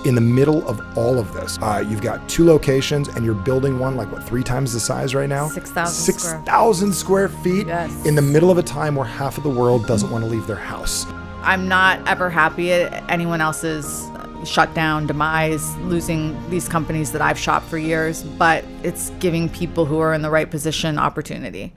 in the middle of all of this. You've got 2 locations and you're building one like 3 times the size right now? 6,000 square feet. Yes. In the middle of a time where half of the world doesn't want to leave their house. I'm not ever happy at anyone else's shutdown, demise, losing these companies that I've shopped for years, but it's giving people who are in the right position opportunity.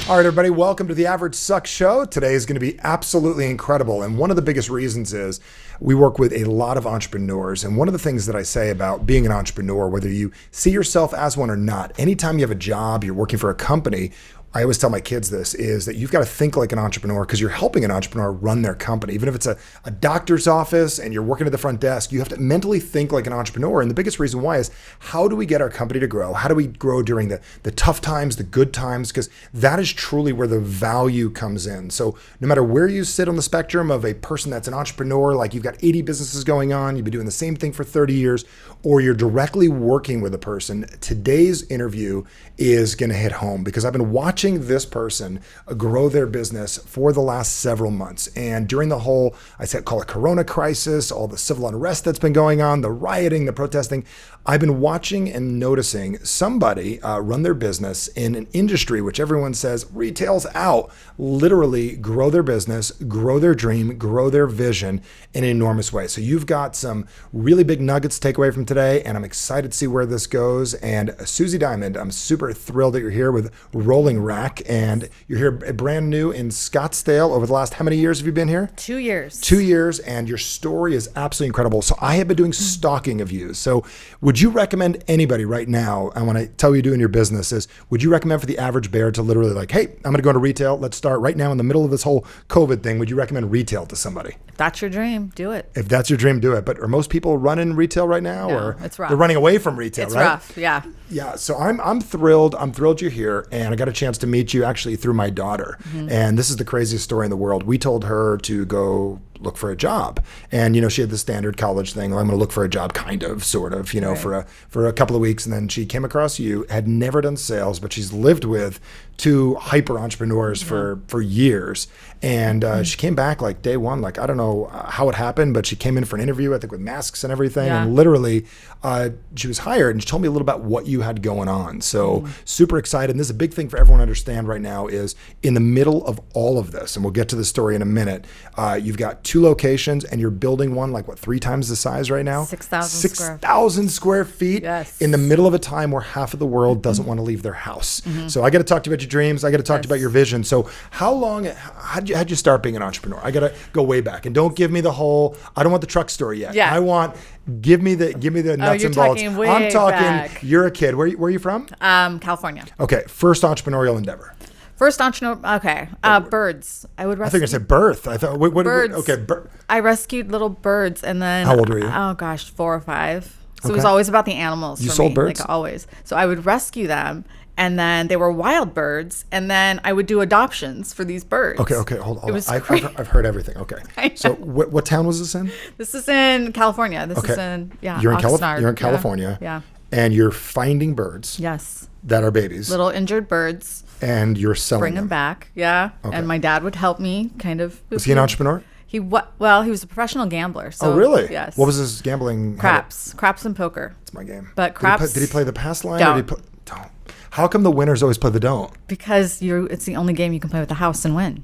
All right, everybody, welcome to the Average Sucks Show. Today is going to be absolutely incredible. And one of the biggest reasons is we work with a lot of entrepreneurs. And one of the things that I say about being an entrepreneur, whether you see yourself as one or not, anytime you have a job, you're working for a company, I always tell my kids this, is that you've got to think like an entrepreneur because you're helping an entrepreneur run their company. Even if it's a doctor's office and you're working at the front desk, you have to mentally think like an entrepreneur. And the biggest reason why is how do we get our company to grow? How do we grow during the tough times, the good times? Because that is truly where the value comes in. So no matter where you sit on the spectrum of a person that's an entrepreneur, like you've got 80 businesses going on, you've been doing the same thing for 30 years, or you're directly working with a person, today's interview is going to hit home because I've been watching this person grow their business for the last several months. And during the whole, call it Corona crisis, all the civil unrest that's been going on, the rioting, the protesting, I've been watching and noticing somebody run their business in an industry which everyone says retail's out, literally grow their business, grow their dream, grow their vision in an enormous way. So you've got some really big nuggets to take away from today, and I'm excited to see where this goes. And Susie Diamond, I'm super thrilled that you're here with Rolling Rack, and you're here brand new in Scottsdale. Over the last, how many years have you been here? 2 years. 2 years, and your story is absolutely incredible. So I have been doing stalking of you. So would you recommend anybody right now, and when I tell you doing your business is, would you recommend for the average bear to literally like, hey, I'm going to go into retail. Let's start right now in the middle of this whole COVID thing. Would you recommend retail to somebody? If that's your dream, do it. If that's your dream, do it. But are most people running retail right now? No, or it's rough. They're running away from retail, it's right? rough, yeah. Yeah, so I'm thrilled. I'm thrilled you're here, and I got a chance to meet you actually through my daughter. Mm-hmm. And this is the craziest story in the world. We told her to go look for a job, and she had the standard college thing. Well, I'm going to look for a job, kind of, sort of, right. for a couple of weeks, and then she came across you. Had never done sales, but she's lived with 2 hyper entrepreneurs for years. And she came back like day one, like I don't know how it happened, but she came in for an interview, I think with masks and everything, and literally she was hired, and she told me a little about what you had going on. So super excited. And this is a big thing for everyone to understand right now is in the middle of all of this, and we'll get to the story in a minute, you've got 2 locations and you're building one like 3 times the size right now? 6,000 square feet. Yes. In the middle of a time where half of the world doesn't want to leave their house. So I got to talk to you about your dreams. I got to talk to you about your vision. So how long, how'd you start being an entrepreneur? I got to go way back, and don't give me the whole, I don't want the truck story yet. Yeah. I want, give me the nuts and bolts. I'm talking, back. You're a kid. Where are you from? California. Okay. First entrepreneurial endeavor. First entrepreneur, okay. Birds. I would rescue. I think I said birth. I thought, what, birds. Okay. I rescued little birds, and then. How old were you? Oh gosh, 4 or 5. So it was always about the animals. You for sold me, birds? like always. So I would rescue them, and then they were wild birds, and then I would do adoptions for these birds. Okay, hold on. It was I've heard everything. Okay. So what town was this in? This is in California. This is in, You're in Oxnard. You're in California. Yeah. And you're finding birds. Yes. That are babies. Little injured birds. And you're selling Bring them back. Yeah. Okay. And my dad would help me kind of. Was he an entrepreneur? He was a professional gambler. So, oh, really? Yes. What was his gambling? Craps and poker. It's my game. But craps. Did he play the pass line? Don't. Or did he don't. How come the winners always play the don't? Because it's the only game you can play with the house and win.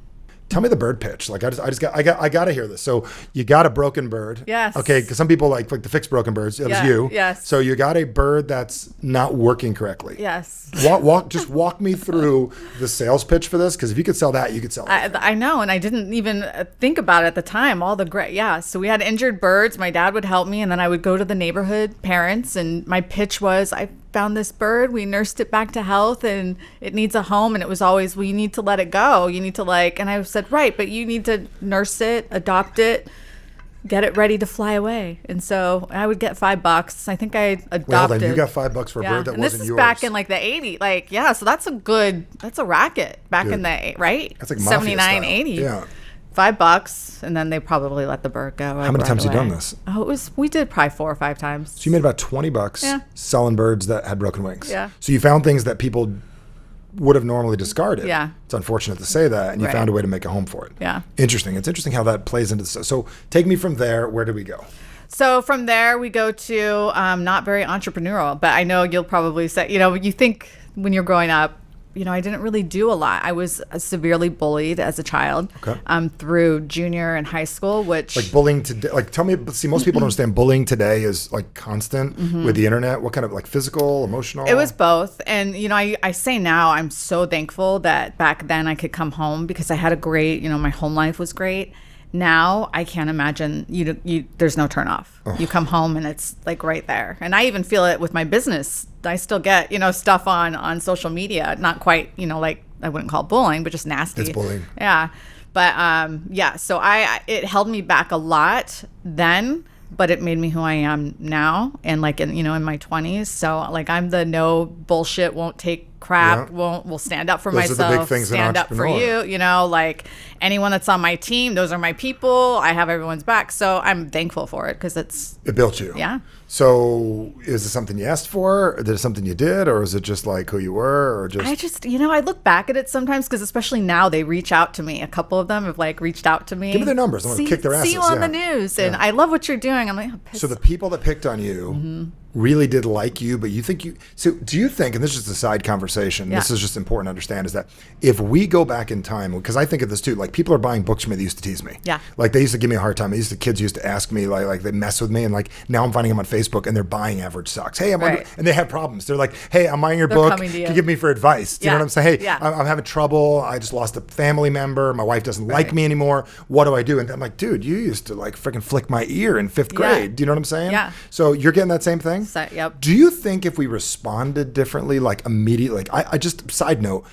Tell me the bird pitch. Like I got to hear this. So you got a broken bird. Yes. Okay. Because some people like to fix broken birds. That was you. Yes. So you got a bird that's not working correctly. Yes. Walk me through the sales pitch for this. Because if you could sell that, you could sell it. I know, and I didn't even think about it at the time. All the great, So we had injured birds. My dad would help me, and then I would go to the neighborhood parents, and my pitch was, I found this bird. We nursed it back to health, and it needs a home. And it was always, well, you need to let it go. You need to and I said, right, but you need to nurse it, adopt it, get it ready to fly away. And so I would get $5. I think I adopted. Well, then you got $5 for a bird that and wasn't yours. this is back in like the 80s. Like, yeah, so that's a racket back in the, right? That's like mafia 79, style. 80. Yeah. $5, and then they probably let the bird go. How many times have you done this? Oh, we did probably 4 or 5 times. So you made about $20 selling birds that had broken wings. Yeah. So you found things that people would have normally discarded. Yeah. It's unfortunate to say that, and you found a way to make a home for it. Yeah. Interesting. It's interesting how that plays into this. So take me from there. Where do we go? So from there, we go to not very entrepreneurial, but I know you'll probably say, you think when you're growing up, I didn't really do a lot. I was severely bullied as a child through junior and high school, which... Like bullying today, tell me, see, most people don't understand bullying today is like constant with the internet. What kind of like physical, emotional? It was both. And, I say now I'm so thankful that back then I could come home because I had a great, my home life was great. Now I can't imagine there's no turn off. Oh. You come home and it's like right there. And I even feel it with my business. I still get, stuff on social media, not quite, like I wouldn't call it bullying, but just nasty. It's bullying. Yeah. But so it held me back a lot then, but it made me who I am now and like in my 20s. So like I'm the no bullshit, won't take crap, will stand up for myself, are the big things stand up for you, like anyone that's on my team, those are my people. I have everyone's back. So I'm thankful for it because it built you. Yeah. So is it something you asked for? Is it something you did? Or is it just like who you were? Or just... I just, I look back at it sometimes because especially now they reach out to me. A couple of them have like reached out to me. Give me their numbers. I want to kick their asses. See you on the news. And I love what you're doing. I'm like, oh, so the people that picked on you really did like you, but so do you think, and this is just a side conversation, this is just important to understand, is that if we go back in time, because I think of this too, like people are buying books from me that used to tease me. Yeah. Like they used to give me a hard time. Kids used to ask me, like they mess with me, and like now I'm finding them on Facebook and they're buying Average Sucks. Hey, and they have problems. They're like, hey, I'm buying your book. Can you give me for advice? Do you know what I'm saying? Hey, I'm having trouble. I just lost a family member. My wife doesn't like me anymore. What do I do? And I'm like, dude, you used to like freaking flick my ear in 5th grade. Do you know what I'm saying? Yeah. So you're getting that same thing? Yep. Do you think if we responded differently, like immediately, like I just, side note,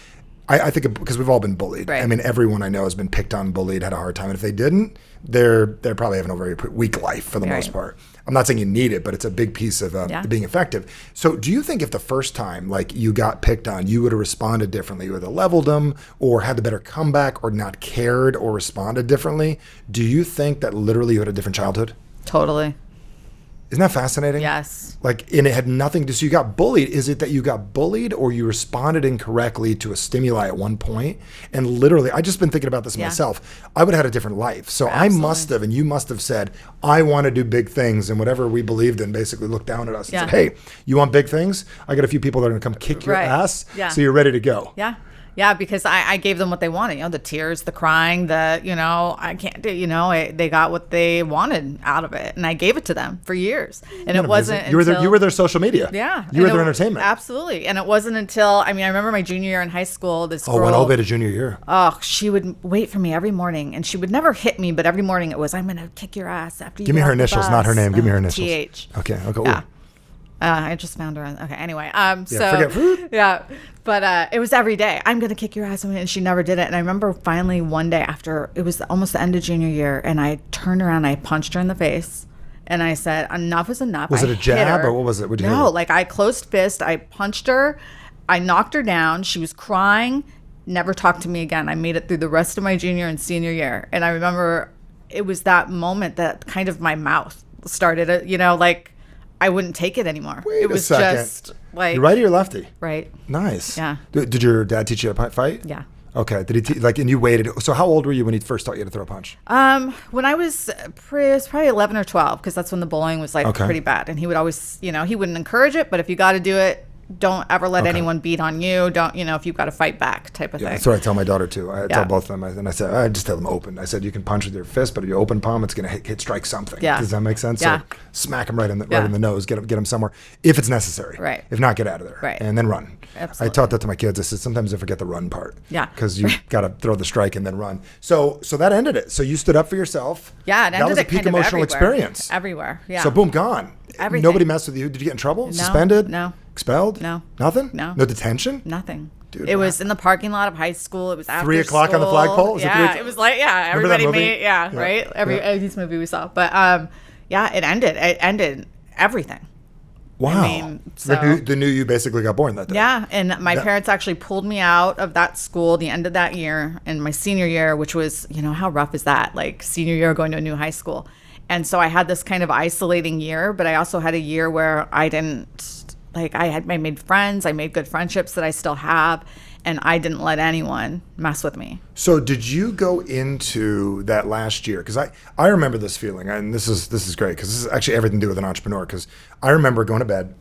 I think because we've all been bullied. Right. I mean, everyone I know has been picked on, bullied, had a hard time. And if they didn't, they're probably having a very weak life for the most part. I'm not saying you need it, but it's a big piece of being effective. So do you think if the first time like you got picked on, you would have responded differently? You would have leveled them or had the better comeback or not cared or responded differently? Do you think that literally you had a different childhood? Totally. Isn't that fascinating? Yes. Like, and it had nothing to, so you got bullied. Is it that you got bullied or you responded incorrectly to a stimuli at one point? And literally, I just been thinking about this myself. I would have had a different life. So absolutely. I must have, and you must have said, I want to do big things. And whatever we believed in basically looked down at us and said, hey, you want big things? I got a few people that are going to come kick your ass. Yeah. So you're ready to go. Yeah. Yeah, because I gave them what they wanted, the tears, the crying, I can't do, they got what they wanted out of it. And I gave it to them for years. And it wasn't you were their social media. Yeah. You were their entertainment. Absolutely. And it wasn't until, I remember my junior year in high school, this girl. Oh, went all the way to junior year. Oh, she would wait for me every morning. And she would never hit me, but every morning it was, I'm going to kick your ass after you Give me her initials, not her name. Give me her initials. TH. Okay. Yeah. I just found her. Okay. Anyway. Forget. But it was every day. I'm going to kick your ass. And she never did it. And I remember finally one day after, it was almost the end of junior year. And I turned around, I punched her in the face. And I said, enough is enough. Was it a jab or what was it? No, like I closed fist. I punched her. I knocked her down. She was crying. Never talked to me again. I made it through the rest of my junior and senior year. And I remember it was that moment that kind of my mouth started, like, I wouldn't take it anymore. Wait it was a second. Just like, you righty or lefty? Right. Nice. Yeah. Did your dad teach you to fight? Yeah. Okay. Did he and you waited? So how old were you when he first taught you to throw a punch? When I was probably 11 or 12, because that's when the bullying was like pretty bad, and he would always, he wouldn't encourage it, but if you got to do it, don't ever let anyone beat on you. Don't, if you've got to fight back type of thing. That's what I tell my daughter too. I tell both of them. And I said, I just tell them open. I said, you can punch with your fist, but if you open palm, it's going to hit strike something. Yeah. Does that make sense? Yeah. So smack them right in the nose, get them somewhere if it's necessary. Right. If not, get out of there. Right. And then run. Absolutely. I taught that to my kids. I said, sometimes I forget the run part. Yeah. Because you got to throw the strike and then run. So that ended it. So you stood up for yourself. Yeah. It ended that was a peak emotional experience. Everywhere. Yeah. So boom, gone. Everything. Nobody messed with you. Did you get in trouble? No, Suspended? No. Expelled? No. Nothing? No. No detention? Nothing. Dude, it was in the parking lot of high school. It was after 3 o'clock school. on the flagpole? It was like, everybody made, Yeah. right? Every this movie we saw. But it ended. It ended everything. Wow. I mean, so, the new you basically got born that day. Yeah. And my parents actually pulled me out of that school the end of that year and my senior year, which was, how rough is that? Like senior year going to a new high school. And so I had this kind of isolating year, but I also had a year where I didn't, I made friends, I made good friendships that I still have, and I didn't let anyone mess with me. So did you go into that last year? Because I remember this feeling, and this is great, because this is actually everything to do with an entrepreneur, because I remember going to bed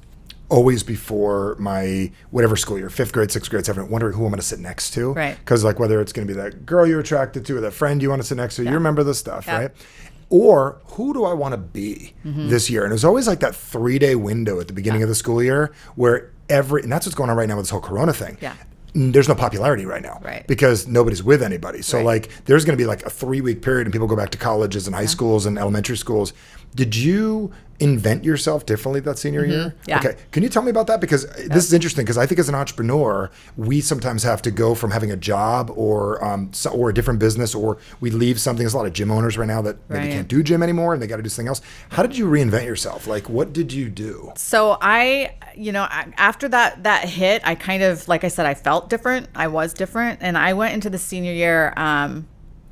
always before my whatever school year, 5th grade, 6th grade, 7th, wondering who I'm going to sit next to. Right. Because whether it's going to be that girl you're attracted to or that friend you want to sit next to, you remember this stuff, Yeah. right? Or who do I want to be this year? And it was always like that 3-day window at the beginning of the school year where and that's what's going on right now with this whole Corona thing. Yeah. There's no popularity right now because nobody's with anybody. So there's going to be like a 3-week period and people go back to colleges and high schools and elementary schools. Did you invent yourself differently that senior year? Yeah. Okay. Can you tell me about that? Because this is interesting, because I think as an entrepreneur, we sometimes have to go from having a job or a different business, or we leave something. There's a lot of gym owners right now that maybe can't do gym anymore and they got to do something else. How did you reinvent yourself? Like, what did you do? So after that hit, I kind of, like I said, I felt different. I was different. And I went into the senior year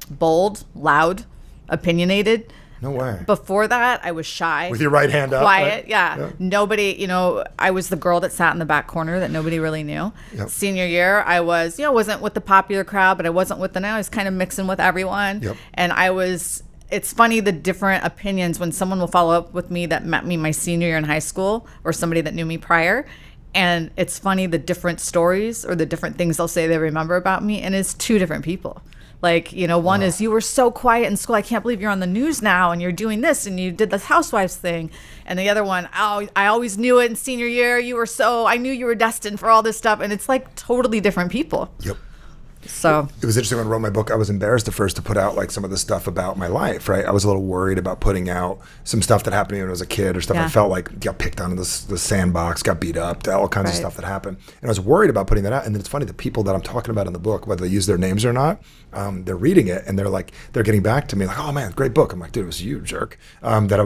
bold, loud, opinionated. No way. Before that, I was shy. With your right hand up? Quiet, Right? yeah. Nobody, I was the girl that sat in the back corner that nobody really knew. Yep. Senior year, I was, wasn't with the popular crowd, but I wasn't with I was kind of mixing with everyone. Yep. And it's funny the different opinions when someone will follow up with me that met me my senior year in high school, or somebody that knew me prior. And it's funny the different stories or the different things they'll say they remember about me. And it's 2 different people. Like, one is, you were so quiet in school, I can't believe you're on the news now and you're doing this and you did this housewives thing. And the other one, oh, I always knew it in senior year. I knew you were destined for all this stuff. And it's like totally different people. Yep. So it was interesting when I wrote my book. I was embarrassed at first to put out like some of the stuff about my life, right? I was a little worried about putting out some stuff that happened to me when I was a kid, or stuff I felt like got picked on in the sandbox, got beat up, all kinds of stuff that happened. And I was worried about putting that out. And then it's funny, the people that I'm talking about in the book, whether they use their names or not, they're reading it and they're getting back to me like, oh man, great book. I'm like, dude, it was you, jerk, that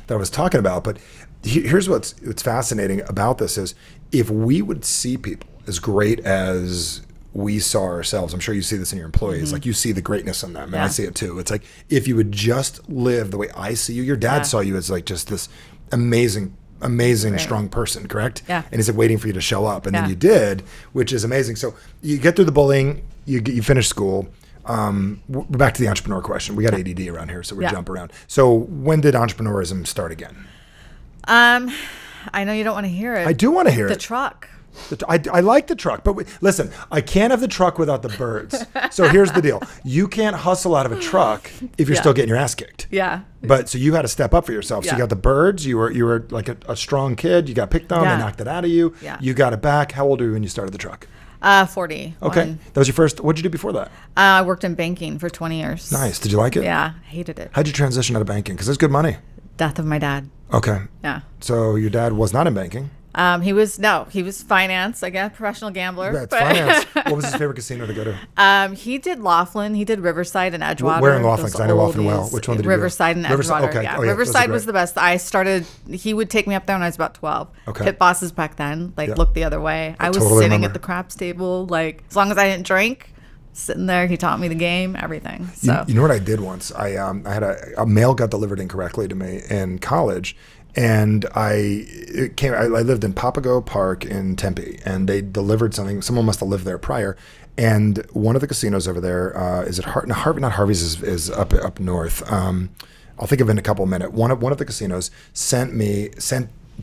I was talking about. But here's what's fascinating about this is, if we would see people as great as we saw ourselves, I'm sure you see this in your employees, like you see the greatness in them, and I see it too. It's like, if you would just live the way I see you, your dad saw you as like just this amazing, strong person, correct? Yeah. And he's like waiting for you to show up, and then you did, which is amazing. So you get through the bullying, you finish school. We're back to the entrepreneur question. We got ADD around here, so we jump around. So when did entrepreneurism start again? I know you don't want to hear it. I do want to hear the it. truck. I like the truck, but listen, I can't have the truck without the birds. So here's the deal. You can't hustle out of a truck if you're still getting your ass kicked. Yeah. But so you had to step up for yourself. So you got the birds. You were like a strong kid. You got picked on. They knocked it out of you. Yeah. You got it back. How old are you when you started the truck? 40. Okay. That was your first. What did you do before that? I worked in banking for 20 years. Nice. Did you like it? Yeah. Hated it. How'd you transition out of banking? Because it's good money. Death of my dad. Okay. Yeah. So your dad was not in banking. He was finance, I guess, professional gambler. That's finance. What was his favorite casino to go to? He did Laughlin. He did Riverside and Edgewater. Where in Laughlin? Because I know Laughlin well. Which one did you Riverside do? and Edgewater. Okay. Yeah. Oh, yeah. Riverside was the best. He would take me up there when I was about 12. Okay. Pit bosses back then, looked the other way. I was totally sitting remember. at the craps table, as long as I didn't drink, sitting there. He taught me the game, everything. So You know what I did once? I had a mail got delivered incorrectly to me in college. And I lived in Papago Park in Tempe, and they delivered something. Someone must have lived there prior. And one of the casinos over there, is it not Harvey's is up north. I'll think of it in a couple of minutes. One of the casinos sent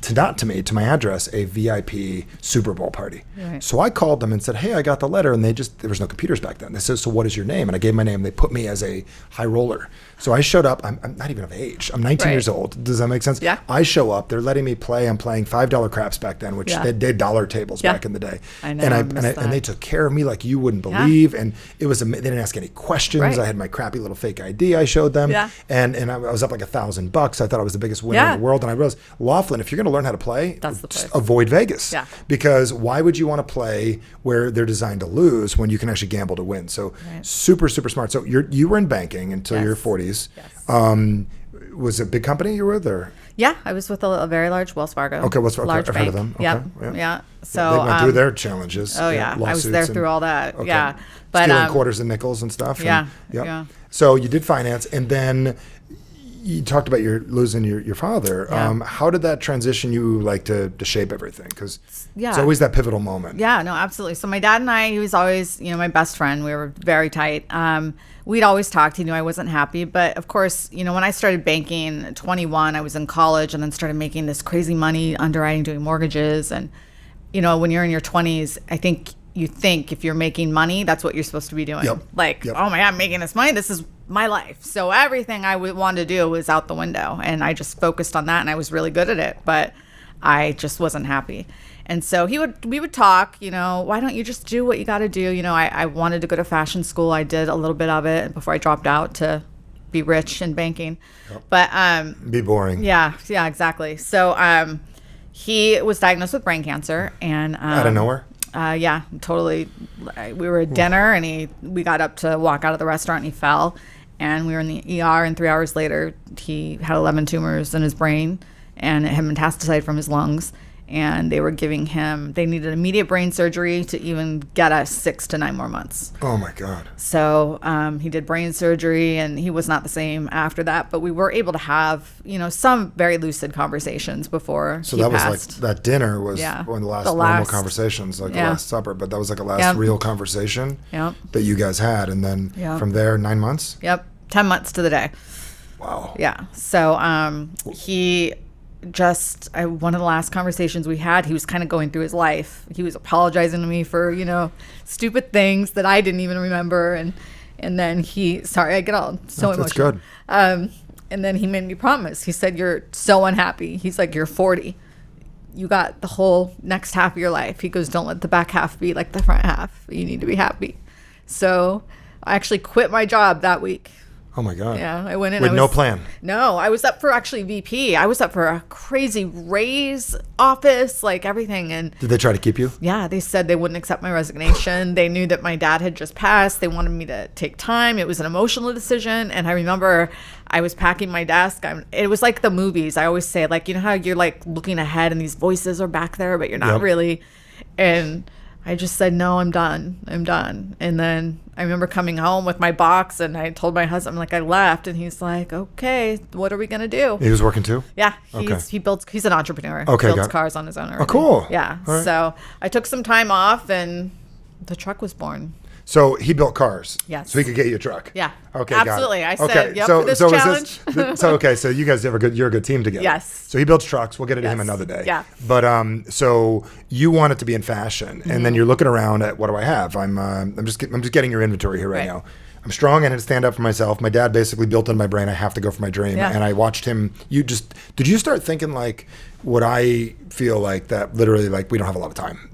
to my address a VIP Super Bowl party. Right. So I called them and said, hey, I got the letter. And there was no computers back then. They said, so what is your name? And I gave my name. They put me as a high roller. So I showed up. I'm not even of age. I'm 19 years old. Does that make sense? Yeah. I show up. They're letting me play. I'm playing $5 craps back then, which they had dollar tables back in the day. I know. And they took care of me like you wouldn't believe. And it was they didn't ask any questions. Right. I had my crappy little fake ID I showed them. Yeah. And I was up like $1,000. I thought I was the biggest winner in the world. And I realized, Laughlin, if you're you're going to learn how to play, That's the place. just avoid Vegas. Yeah. Because why would you want to play where they're designed to lose when you can actually gamble to win? So super, super smart. So you were in banking until your 40s. Yes. Was it a big company you were with, or? Yeah, I was with a very large Wells Fargo. Okay, Wells Fargo. Large I've bank. heard of them. Okay, Yep. Yeah. So they went through their challenges. Oh yeah, I was there through all that. Okay. Yeah, but stealing quarters and nickels and stuff. Yeah. Yep. Yeah. So you did finance, and then you talked about losing your father. Yeah. How did that transition you like to shape everything? Because it's always that pivotal moment. Yeah, no, absolutely. So my dad and I, he was always, my best friend. We were very tight. We'd always talked. He knew I wasn't happy. But of course, when I started banking at 21, I was in college and then started making this crazy money underwriting, doing mortgages. And, when you're in your 20s, I think you think if you're making money, that's what you're supposed to be doing. Yep. Oh my God, I'm making this money. This is my life. So everything I wanted to do was out the window. And I just focused on that and I was really good at it. But I just wasn't happy. And so we would talk, why don't you just do what you got to do? I wanted to go to fashion school. I did a little bit of it before I dropped out to be rich in banking. Yep. But be boring. Yeah, exactly. So he was diagnosed with brain cancer, and out of nowhere. Yeah, totally. We were at dinner, and we got up to walk out of the restaurant, and he fell, and we were in the ER. And 3 hours later, he had 11 tumors in his brain, and it had metastasized from his lungs. And they needed immediate brain surgery to even get us 6 to 9 more months. Oh my God. So he did brain surgery and he was not the same after that, but we were able to have, some very lucid conversations before So he that passed. was like, that dinner was one of the last normal conversations, like the Last Supper, but that was like a last real conversation that you guys had. And then from there, 9 months? Yep. 10 months to the day. Wow. Yeah. So one of the last conversations we had, he was kind of going through his life. He was apologizing to me for, stupid things that I didn't even remember. And then sorry, I get all so emotional. That's good. And then he made me promise. He said, you're so unhappy. He's like, you're 40. You got the whole next half of your life. He goes, don't let the back half be like the front half. You need to be happy. So I actually quit my job that week. Oh my God. Yeah, I went in. With no plan. No, I was up for actually VP. I was up for a crazy raise, office, like everything. And did they try to keep you? Yeah, they said they wouldn't accept my resignation. They knew that my dad had just passed. They wanted me to take time. It was an emotional decision. And I remember I was packing my desk. It was like the movies. I always say, like, how you're like looking ahead and these voices are back there, but you're not really. And I just said, no, I'm done. And then I remember coming home with my box and I told my husband, I left. And he's like, okay, what are we going to do? He was working too? Yeah. He's an entrepreneur. Okay. He builds cars on his own. Oh, cool. Yeah. Right. So I took some time off and the truck was born. So he built cars. Yes. So he could get you a truck. Yeah. Okay. Absolutely. Got it. I said, yep, for this challenge. So you guys you're a good team together. Yes. So he builds trucks. We'll get into him another day. Yeah. But so you want it to be in fashion, and then you're looking around at what do I have? I'm just getting your inventory here right now. I'm strong. I had to stand up for myself. My dad basically built in my brain, I have to go for my dream. Yeah. And I watched him. Did you start thinking like what I feel like that literally like we don't have a lot of time?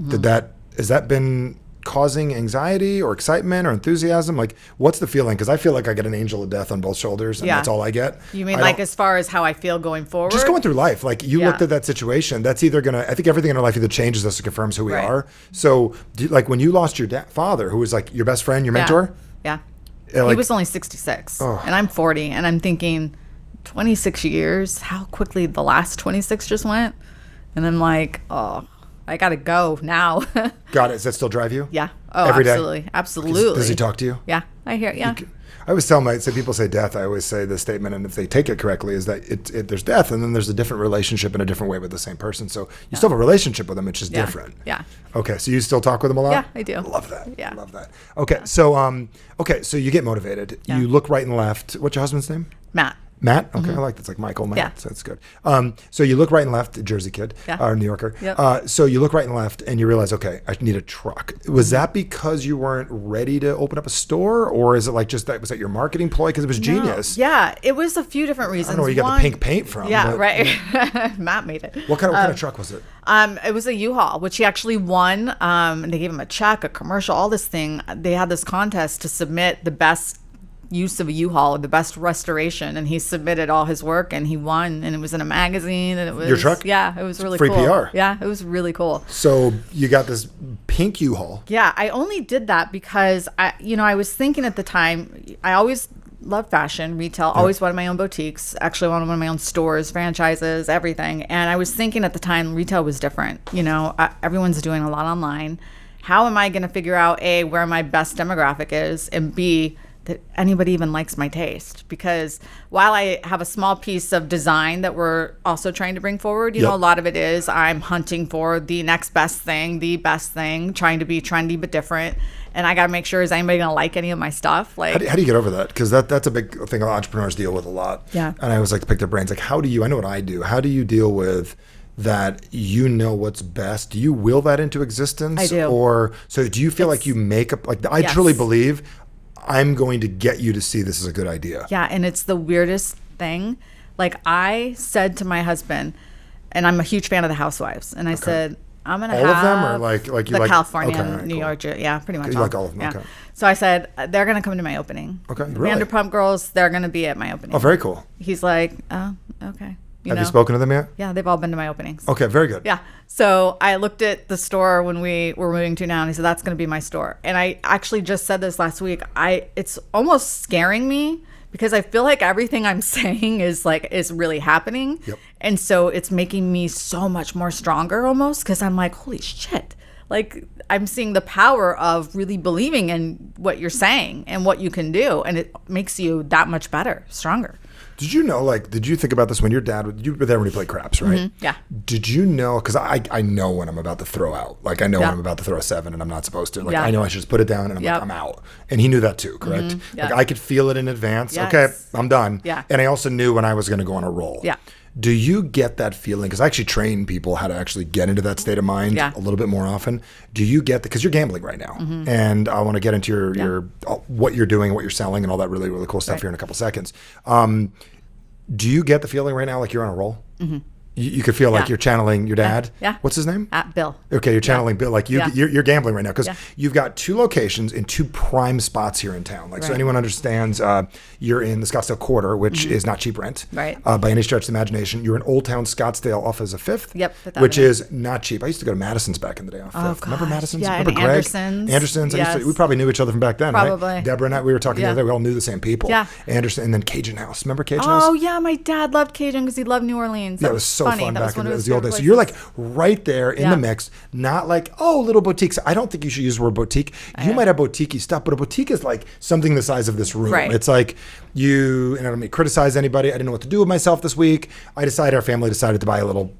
Has that been causing anxiety or excitement or enthusiasm? Like, what's the feeling? Because I feel like I get an angel of death on both shoulders, and that's all I get. You mean like as far as how I feel going forward? Just going through life. Like, you looked at that situation. That's either going to, I think everything in our life either changes us or confirms who we are. So, like, when you lost your father, who was like your best friend, your mentor? Yeah. Like, he was only 66, and I'm 40, and I'm thinking, 26 years, how quickly the last 26 just went. And I'm like, I got to go now. Got it. Does that still drive you? Yeah. Oh, every absolutely. day? Absolutely. Does he talk to you? Yeah. I hear it. Yeah. I always tell people say death, I always say the statement, and if they take it correctly, is that there's death, and then there's a different relationship in a different way with the same person. So you still have a relationship with them, it's just different. Yeah. Okay, so you still talk with them a lot? Yeah, I do. I love that. Yeah. I love that. Okay, so you get motivated. Yeah. You look right and left. What's your husband's name? Matt. Okay, I like that. It's like Michael, Matt. Yeah. So that's good. So you look right and left, Jersey kid, or New Yorker. Yep. So you look right and left and you realize, okay, I need a truck. Was that because you weren't ready to open up a store, or is it like just was that your marketing ploy? Because it was genius. Yeah, it was a few different reasons. I don't know where you got the pink paint from. Yeah, right. Matt made it. What kind of truck was it? It was a U-Haul, which he actually won. And they gave him a check, a commercial, all this thing. They had this contest to submit the best use of a U-Haul, the best restoration, and he submitted all his work and he won, and it was in a magazine, and it was Your truck? Yeah, it was really Free cool. PR. Yeah, it was really cool. So you got this pink U-Haul. Yeah, I only did that because I was thinking at the time, I always loved fashion, retail, always wanted my own boutiques, actually wanted one of my own stores, franchises, everything. And I was thinking at the time, retail was different. Everyone's doing a lot online. How am I going to figure out, A, where my best demographic is, and B, that anybody even likes my taste? Because while I have a small piece of design that we're also trying to bring forward, a lot of it is I'm hunting for the next best thing, the best thing, trying to be trendy but different. And I got to make sure, is anybody going to like any of my stuff? Like, how do you get over that? Because that's a big thing entrepreneurs deal with a lot. Yeah. And I always like to pick their brains. Like, I know what I do. How do you deal with that? What's best? Do you will that into existence? I do. Or so do you feel like you make up, like, I truly believe I'm going to get you to see this as a good idea. Yeah. And it's the weirdest thing. Like, I said to my husband, and I'm a huge fan of the Housewives, and I said, I'm going to have all of them, or like you the like California, okay, New York, yeah, pretty much. You all. like all of them, yeah. okay. So I said, they're going to come to my opening. Okay, really? Vanderpump Girls, they're going to be at my opening. Oh, very cool. He's like, oh, okay. Have you spoken to them yet? Yeah, they've all been to my openings. Okay, very good. Yeah. So I looked at the store when we were moving to now, and he said, that's going to be my store. And I actually just said this last week. It's almost scaring me because I feel like everything I'm saying is really happening. Yep. And so it's making me so much more stronger almost, because I'm like, holy shit. Like, I'm seeing the power of really believing in what you're saying and what you can do. And it makes you that much better, stronger. Did you know, did you think about this when your dad, you were there when he played craps, right? Mm-hmm. Yeah. Did you know, because I know when I'm about to throw out. Like, I know when I'm about to throw a 7 and I'm not supposed to. Like, I know I should just put it down and I'm like, I'm out. And he knew that too, correct? Mm-hmm. Like, I could feel it in advance. Yes. Okay, I'm done. Yeah. And I also knew when I was going to go on a roll. Yeah. Do you get that feeling? Because I actually train people how to actually get into that state of mind a little bit more often. Do you get that? Because you're gambling right now. Mm-hmm. And I want to get into your what you're doing, what you're selling, and all that really, really cool stuff here in a couple seconds. Do you get the feeling right now like you're on a roll? Mm-hmm. You could feel like you're channeling your dad. Yeah. What's his name? Bill. Okay, you're channeling Bill. Like you're gambling right now because Yeah. you've got 2 locations in 2 prime spots here in town. Like, so anyone understands, you're in the Scottsdale quarter, which is not cheap rent. Right. By any stretch of the imagination. You're in Old Town Scottsdale off as a 5th. Yep, Fifth which Avenue. is not cheap. I used to go to Madison's back in the day off 5th. Remember gosh. Madison's? Yeah, Remember and Greg? Anderson's. Anderson's. Yes. We probably knew each other from back then, Probably. right? Deborah and I, we were talking the other day. We all knew the same people. Yeah. Anderson, and then Cajun House. Remember Cajun House? Oh, yeah. My dad loved Cajun because he loved New Orleans. Yeah, it was so funny. fun That back was in one of the old days. his So you're like places. right there in the mix, not like, oh, little boutiques. I don't think you should use the word boutique. You might have boutique-y stuff, but a boutique is like something the size of this room. Right. It's like and I don't mean criticize anybody. I didn't know what to do with myself this week. Our family decided to buy a little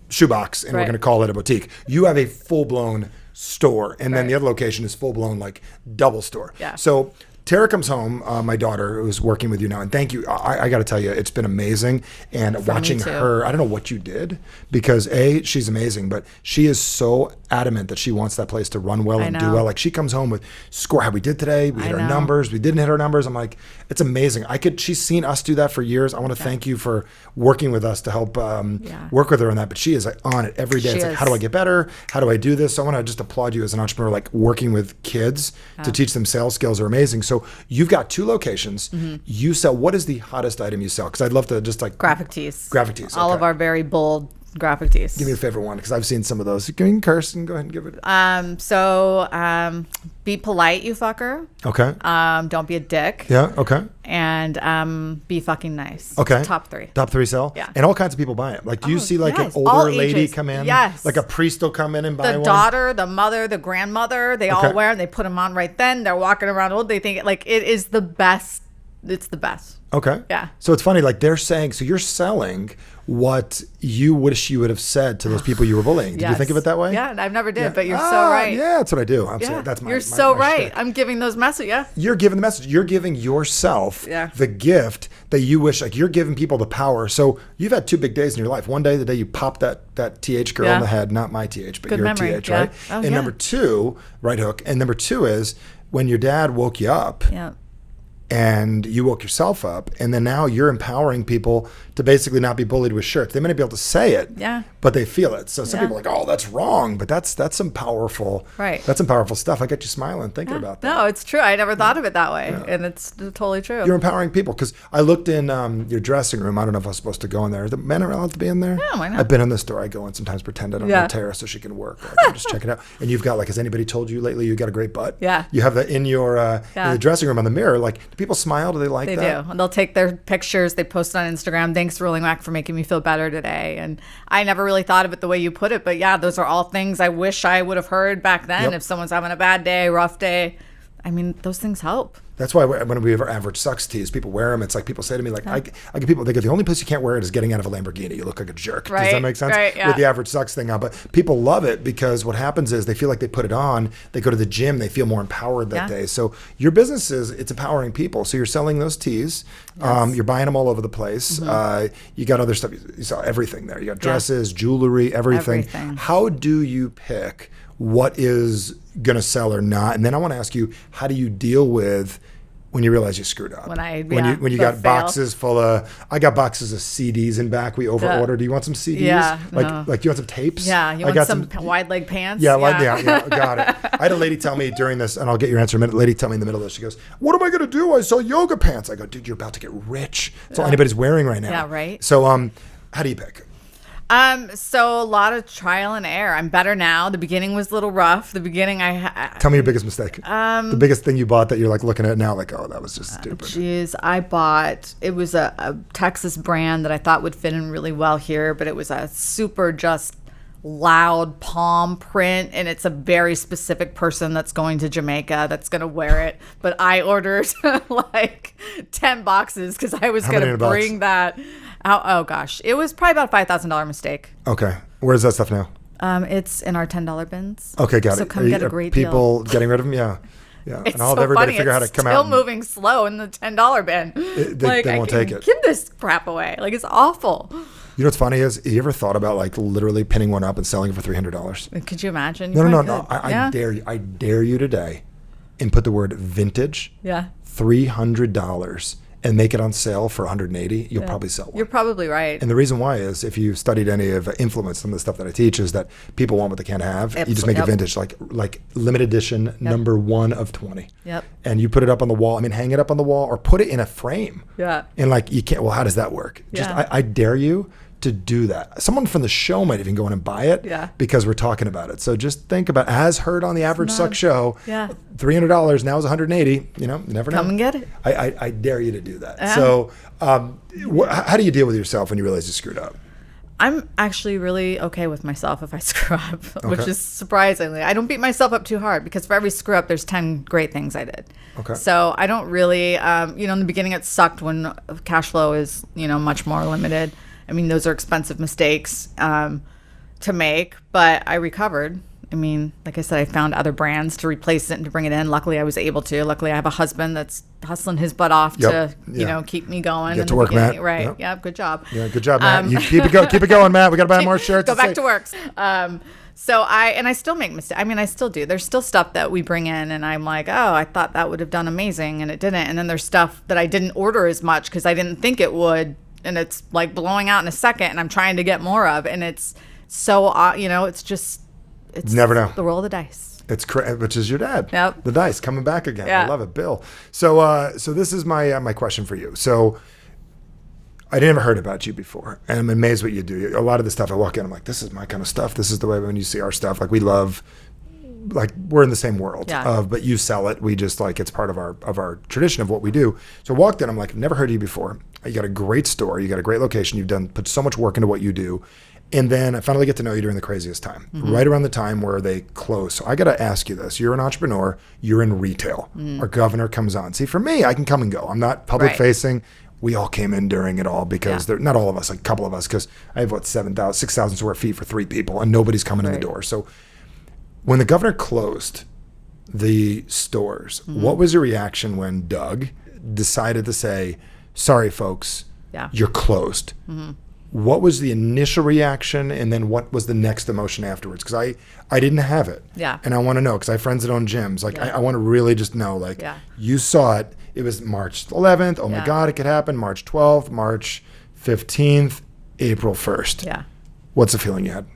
shoebox and we're going to call it a boutique. You have a full-blown store, and then the other location is full-blown like double store. Yeah. So Tara comes home, my daughter, who's working with you now, and thank you. I got to tell you, it's been amazing. And watching her, I don't know what you did, because A, she's amazing, but she is so adamant that she wants that place to run well and do well. Like, she comes home with score how we did today. We hit our numbers. We didn't hit our numbers. I'm like, it's amazing. She's seen us do that for years. I want to thank you for working with us to help work with her on that. But she is like on it every day. It's like, how do I get better? How do I do this? So I want to just applaud you as an entrepreneur, like working with kids to teach them sales skills are amazing. So you've got 2 locations. Mm-hmm. You sell, what is the hottest item you sell? Because I'd love to just like graphic tees. Graphic tees. All of our very bold graphic tees. Give me a favorite one, because I've seen some of those. You can curse and go ahead and give it. Be polite, you fucker. Okay. Don't be a dick. Yeah. Okay. And be fucking nice. Okay. Top 3. Top 3 sell? Yeah. And all kinds of people buy it. Like, do you see like an all older lady ages. come in? Yes. Like a priest will come in and buy The one? daughter, the mother, the grandmother, they all wear them. They put them on right then. They're walking around old. They think like it is the best. It's the best. Okay. Yeah. So it's funny, like they're saying, so you're selling what you wish you would have said to those people you were bullying. Did you think of it that way? Yeah, I never did, but you're so right. Yeah, that's what I do. That's you're so right. Shtick. I'm giving those messages. Yeah. You're giving the message. You're giving yourself the gift that you wish, like you're giving people the power. So you've had 2 big days in your life. One day, the day you popped that TH girl in the head, not my TH, but Good your memory. TH, right? Oh, and number 2, right hook. And number 2 is when your dad woke you up. Yeah. and you woke yourself up, and then now you're empowering people to basically not be bullied with shirts. They may not be able to say it, but they feel it. So some people are like, oh, that's wrong, but that's some powerful, that's some powerful stuff. I got you smiling thinking about that. No, it's true. I never thought of it that way, and it's totally true. You're empowering people, because I looked in your dressing room. I don't know if I was supposed to go in there. The men are allowed to be in there? Yeah, why not? I've been in the store. I go in sometimes, pretend I don't know Tara so she can work. Like, I'm just checking it out. And you've got, like, has anybody told you lately you got a great butt? Yeah. You have that in your in the dressing room on the mirror. Like, do people smile? Do they like that? They do. And they'll take their pictures. They post on Instagram. Thanks, Rolling Rack, for making me feel better today. And I never really thought of it the way you put it. But yeah, those are all things I wish I would have heard back then. If someone's having a bad day, rough day. I mean, those things help. That's why when we have our average sucks tees, people wear them. It's like people say to me, like, I get people, they go, the only place you can't wear it is getting out of a Lamborghini. You look like a jerk. Right, Does that make sense? right, yeah. With the average sucks thing on. But people love it, because what happens is they feel like they put it on, they go to the gym, they feel more empowered that day. So your business it's empowering people. So you're selling those tees. You're buying them all over the place. You got other stuff. You sell everything there. You got dresses, jewelry, everything. How do you pick what is going to sell or not? And then I want to ask you, how do you deal with when you realize you screwed up? When you got boxes full of, I got boxes of CDs in back. We over ordered. Do you want some CDs? Yeah. Like you want some tapes? Yeah. You want some wide leg pants? Yeah. Got it. I had a lady tell me during this, and I'll get your answer in a minute. A lady tell me in the middle of this, she goes, "What am I going to do? I sell yoga pants." I go, "Dude, you're about to get rich. That's all anybody's wearing right now." Yeah. Right. So, how do you pick? So a lot of trial and error. I'm better now. The beginning was a little rough. The beginning, Tell me your biggest mistake. The biggest thing you bought that you're like looking at now, like, oh, that was just stupid. It was a Texas brand that I thought would fit in really well here, but it was a super just loud palm print, and it's a very specific person that's going to Jamaica that's going to wear it. But I ordered like 10 boxes because I was going to bring that out. Oh gosh, it was probably about a $5,000 mistake. Okay, where's that stuff now? It's in our $10 bins. Okay, got it. So come get a great deal. People getting rid of them, yeah. It's and I'll have so everybody funny. figure out how to come out. It's still moving slow in the $10 bin. They won't take it. Give this crap away. Like, it's awful. You know what's funny is, you ever thought about like literally pinning one up and selling it for $300? Could you imagine? No. I dare you. I dare you today, and put the word vintage. Yeah. $300 and make it on sale for $180. You'll probably sell one. You're probably right. And the reason why is, if you studied any of Influence, some of the stuff that I teach is that people want what they can't have. You just make it vintage, like limited edition, number 1 of 20. Yep. And you put it up on the wall. I mean, hang it up on the wall or put it in a frame. Yeah. And like, you can't. Well, how does that work? Just I dare you to do that. Someone from the show might even go in and buy it because we're talking about it. So just think about, as heard on the Average Suck show, $300 now is $180. You know, you never know. Come and get it. I dare you to do that. So how do you deal with yourself when you realize you screwed up? I'm actually really okay with myself if I screw up, which is surprisingly. I don't beat myself up too hard, because for every screw up, there's 10 great things I did. Okay. So I don't really, in the beginning it sucked when cash flow is, much more limited. I mean, those are expensive mistakes to make, but I recovered. I mean, like I said, I found other brands to replace it and to bring it in. Luckily, I was able to. Luckily, I have a husband that's hustling his butt off to, keep me going. Get to work, Matt. Right. Yep. Yeah, good job. Yeah, good job, Matt. You keep it going, Matt. We got to buy more shirts. Go back to work. So I still make mistakes. I mean, I still do. There's still stuff that we bring in, and I'm like, oh, I thought that would have done amazing, and it didn't. And then there's stuff that I didn't order as much because I didn't think it would. And it's like blowing out in a second, and I'm trying to get more of, and it's so it's never know, the roll of the dice. It's which is your dad. Yep. The dice coming back again. I love it, Bill. So this is my question for you. So I never heard about you before, and I'm amazed what you do. A lot of the stuff I walk in, I'm like, this is my kind of stuff. This is the way when you see our stuff, like we love. Like, we're in the same world but you sell it. We just it's part of our tradition of what we do. So I walked in, I'm like, never heard of you before. You got a great store. You got a great location. You've put so much work into what you do. And then I finally get to know you during the craziest time, right around the time where they close. So I got to ask you this. You're an entrepreneur. You're in retail. Our governor comes on. See, for me, I can come and go. I'm not public facing. We all came in during it all because they're not all of us, like a couple of us, because I have 6,000 square feet for 3 people and nobody's coming in the door. So when the governor closed the stores, what was your reaction when Doug decided to say, sorry, folks, you're closed? What was the initial reaction, and then what was the next emotion afterwards? Because I didn't have it. Yeah. And I want to know, because I have friends that own gyms. Like, Yeah. I want to really just know, like, you saw it. It was March 11th. Oh, my God, it could happen. March 12th, March 15th, April 1st. Yeah. What's the feeling you had?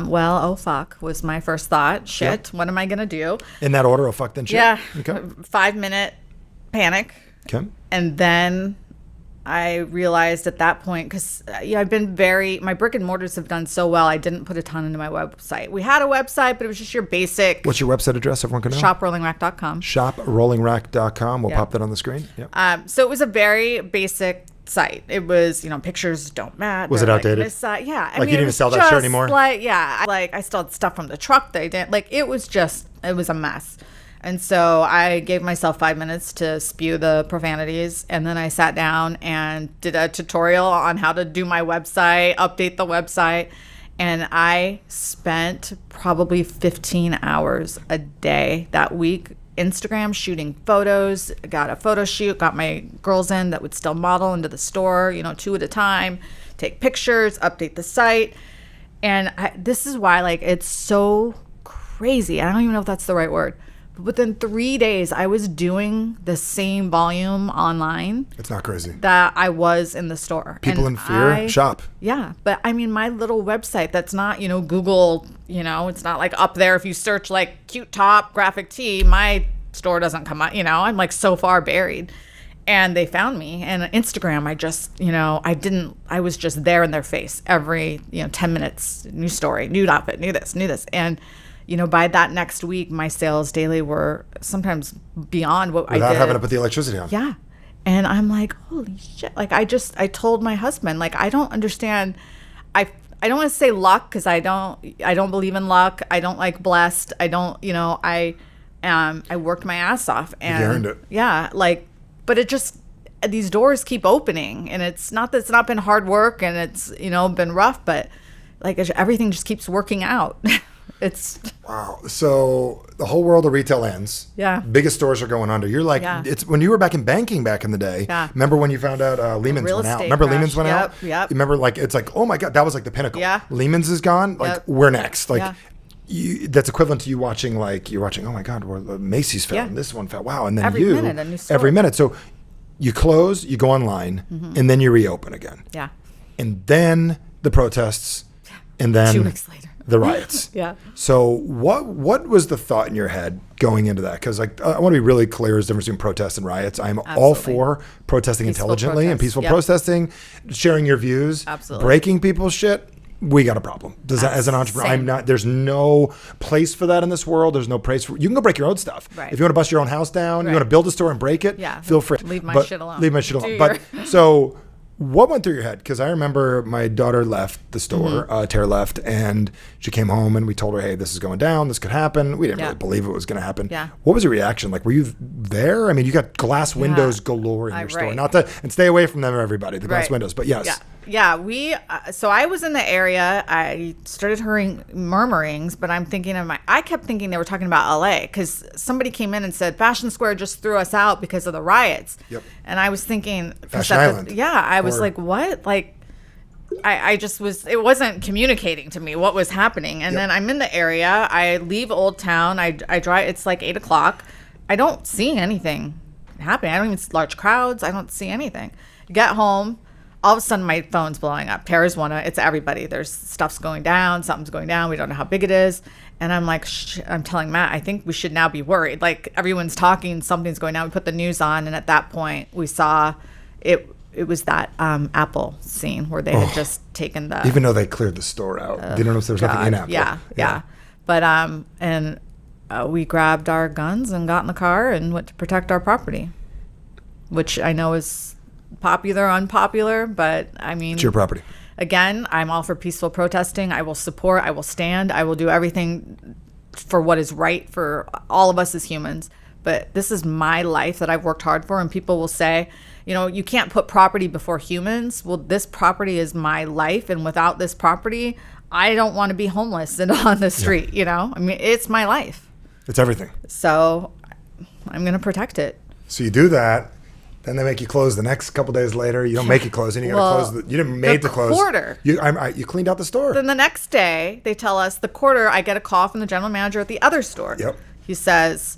Well, oh, fuck was my first thought. Shit, what am I going to do? In that order, oh, fuck, then shit? Yeah. Okay. 5-minute panic. Okay. And then I realized at that point, because I've been my brick and mortars have done so well, I didn't put a ton into my website. We had a website, but it was just your basic. What's your website address? Everyone can know. ShopRollingRack.com. ShopRollingRack.com. We'll pop that on the screen. Yep. So it was a very basic site. It was, pictures don't matter. Was it outdated? Yeah. You didn't even sell that shirt anymore? I still had stuff from the truck that I didn't. It was a mess. And so I gave myself 5 minutes to spew the profanities, and then I sat down and did a tutorial on how to do my website, update the website, and I spent probably 15 hours a day that week Instagram shooting photos. Got a photo shoot, got my girls in that would still model into the store, 2 at a time, take pictures, update the site. And this is why it's so crazy. I don't even know if that's the right word. Within 3 days, I was doing the same volume online. It's not crazy. That I was in the store. People in fear shop. Yeah. But my little website that's not, Google, it's not up there. If you search cute top, graphic tee, my store doesn't come up, I'm so far buried. And they found me. And Instagram, I was just there in their face every, 10 minutes, new story, new outfit, new this. And by that next week, my sales daily were sometimes beyond what I did. Without having to put the electricity on. Yeah. And I'm like, holy shit. I told my husband, I don't understand. I don't want to say luck, because I don't believe in luck. I don't like blessed. I don't, I worked my ass off. And you earned it. Yeah. But it just, these doors keep opening, and it's not that it's not been hard work and it's, been rough, but everything just keeps working out. It's wow. So the whole world of retail ends. Yeah. Biggest stores are going under. You're it's when you were back in banking back in the day. Yeah. Remember when you found out Lehman's Real went out? estate Remember crash. Lehman's went out? Yep. You remember it's oh my God, that was the pinnacle. Yeah. Lehman's is gone. Yep. We're next. Yeah. That's equivalent to you watching you're watching, oh my God, Macy's fell and this one fell. Wow. And then every minute a new store. Every minute. So you close, you go online, and then you reopen again. Yeah. And then the protests, and then 2 weeks later. The riots. Yeah. So what was the thought in your head going into that? Because I want to be really clear, there's a difference between protests and riots. I'm all for protesting Peaceful intelligently and peaceful Yep. protesting, sharing your views. Absolutely. Breaking people's shit. We got a problem. As an entrepreneur, Same. there's no place for that in this world. There's no place you can go break your own stuff. Right. If you want to bust your own house down, you Right. want to build a store and break it, feel free. Leave my shit alone. Leave my shit alone. So what went through your head? Because I remember my daughter left the store, Tara left, and she came home and we told her, hey, this is going down. This could happen. We didn't really believe it was going to happen. Yeah. What was your reaction? Were you there? I mean, you got glass windows galore in your store. Right. And stay away from them, everybody, the glass windows. But yes. Yeah. So I was in the area. I started hearing murmurings, but I kept thinking they were talking about LA, because somebody came in and said Fashion Square just threw us out because of the riots. Yep. And I was thinking, Fashion Island. I was like, what? I just was, it wasn't communicating to me what was happening. And then I'm in the area. I leave Old Town. I drive, it's 8 o'clock. I don't see anything happening. I don't even see large crowds. I don't see anything. Get home. All of a sudden, my phone's blowing up. Tara's it's everybody. There's stuff's going down. Something's going down. We don't know how big it is. And I'm I'm telling Matt, I think we should now be worried. Everyone's talking, something's going on. We put the news on. And at that point, we saw it was that Apple scene where they had just taken the... Even though they cleared the store out. They don't know if there was nothing in Apple. Yeah. But, we grabbed our guns and got in the car and went to protect our property, which I know is popular, unpopular, but I mean, it's your property. Again, I'm all for peaceful protesting. I will support, I will stand, I will do everything for what is right for all of us as humans. But this is my life that I've worked hard for, and people will say, you can't put property before humans. Well, this property is my life, and without this property, I don't want to be homeless and on the street, I mean, it's my life. It's everything. So I'm going to protect it. So you do that. Then they make you close the next couple days later. You don't make it close, and you got to close. You didn't made to close. Quarter. You cleaned out the store. Then the next day, they tell us the quarter. I get a call from the general manager at the other store. Yep. He says,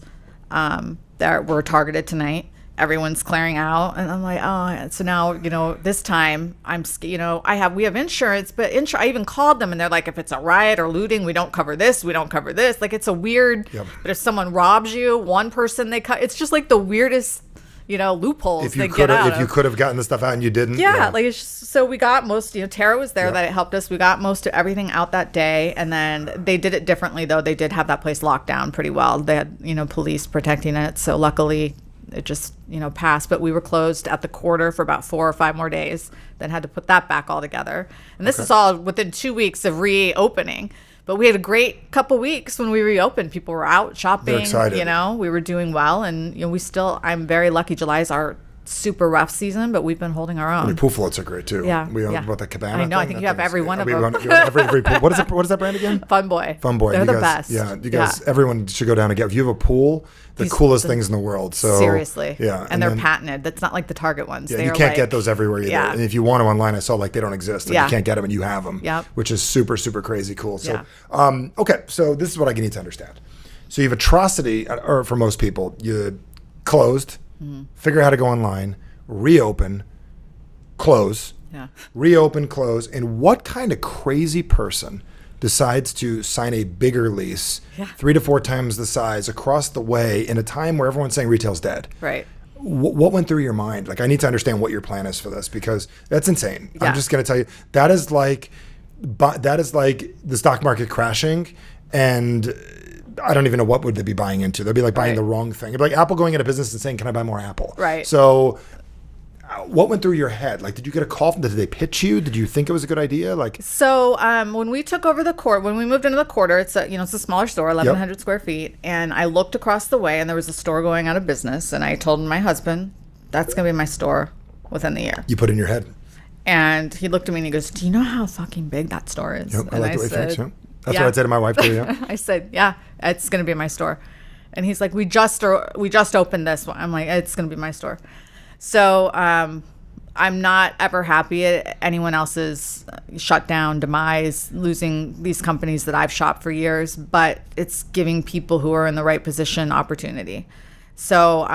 that we're targeted tonight. Everyone's clearing out, and I'm like, oh, so now this time we have insurance, but I even called them, and they're like, if it's a riot or looting, we don't cover this, like it's a weird. Yep. But if someone robs you, one person they cut. It's just like the weirdest, loopholes they get out. If you could have gotten the stuff out and you didn't. Yeah, so we got most. Tara was there that it helped us. We got most of everything out that day, and then they did it differently though. They did have that place locked down pretty well. They had police protecting it, so luckily. It just, passed, but we were closed at the quarter for about 4 or 5 more days, then had to put that back all together. And this is all within 2 weeks of reopening. But we had a great couple weeks when we reopened. People were out shopping. They're excited. We were doing well. And, I'm very lucky. July is our super rough season, but we've been holding our own. Pool floats are great too. Yeah. We bought the Cabana. I know. I think you have every one of them. Every pool. What is that brand again? Fun Boy. They're the best. Yeah. You guys, everyone should go down and get. If you have a pool, the coolest things in the world. So seriously. Yeah. And they're patented. That's not like the Target ones. Yeah. You can't get those everywhere either. Yeah. And if you want them online, I saw they don't exist. You can't get them, and you have them. Yep. Which is super, super crazy cool. So, okay. So this is what I need to understand. So you have atrocity, or for most people, you closed, figure out how to go online. Reopen, close, reopen, close. And what kind of crazy person decides to sign a bigger lease 3 to 4 times the size across the way in a time where everyone's saying retail's dead? Right. What went through your mind? I need to understand what your plan is for this, because that's insane. I'm just going to tell you, that is like the stock market crashing, and I don't even know what would they be buying into. They'll be like buying the wrong thing. It'd be like Apple going into business and saying, can I buy more Apple? Right. So what went through your head? Did you get a call did they pitch you? Did you think it was a good idea? So when we took over when we moved into the quarter, it's a smaller store, 1,100 square feet. And I looked across the way and there was a store going out of business. And I told my husband, that's going to be my store within the year. You put it in your head. And he looked at me and he goes, do you know how fucking big that store is? Yep, and I like the way he thinks. That's what I said to my wife too. Yeah. I said, yeah, it's going to be my store. And he's like, we just opened this one. I'm like, it's going to be my store. So I'm not ever happy at anyone else's shutdown, demise, losing these companies that I've shopped for years, but it's giving people who are in the right position opportunity. So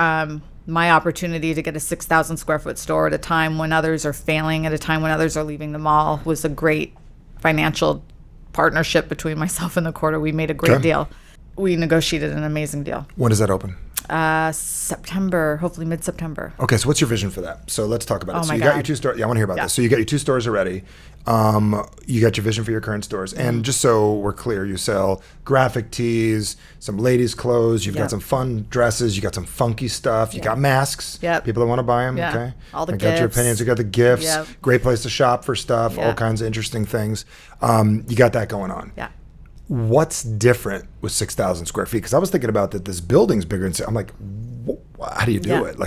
my opportunity to get a 6,000 square foot store at a time when others are failing, at a time when others are leaving the mall, was a great financial partnership between myself and the quarter. We made a great deal. We negotiated an amazing deal. When does that open? September, hopefully mid-September. Okay, so what's your vision for that? So let's talk about it. Oh So my you God. got your 2 stores. Yeah, I want to hear about this. So you got your 2 stores already. You got your vision for your current stores. And just so we're clear, you sell graphic tees, some ladies' clothes, you've got some fun dresses, you got some funky stuff, you got masks, people that want to buy them, okay? All the I gifts. got your opinions, you got the gifts, great place to shop for stuff, all kinds of interesting things. You got that going on. Yeah. What's different with 6,000 square feet? Because I was thinking about that this building's bigger. And I'm like, how do you do it?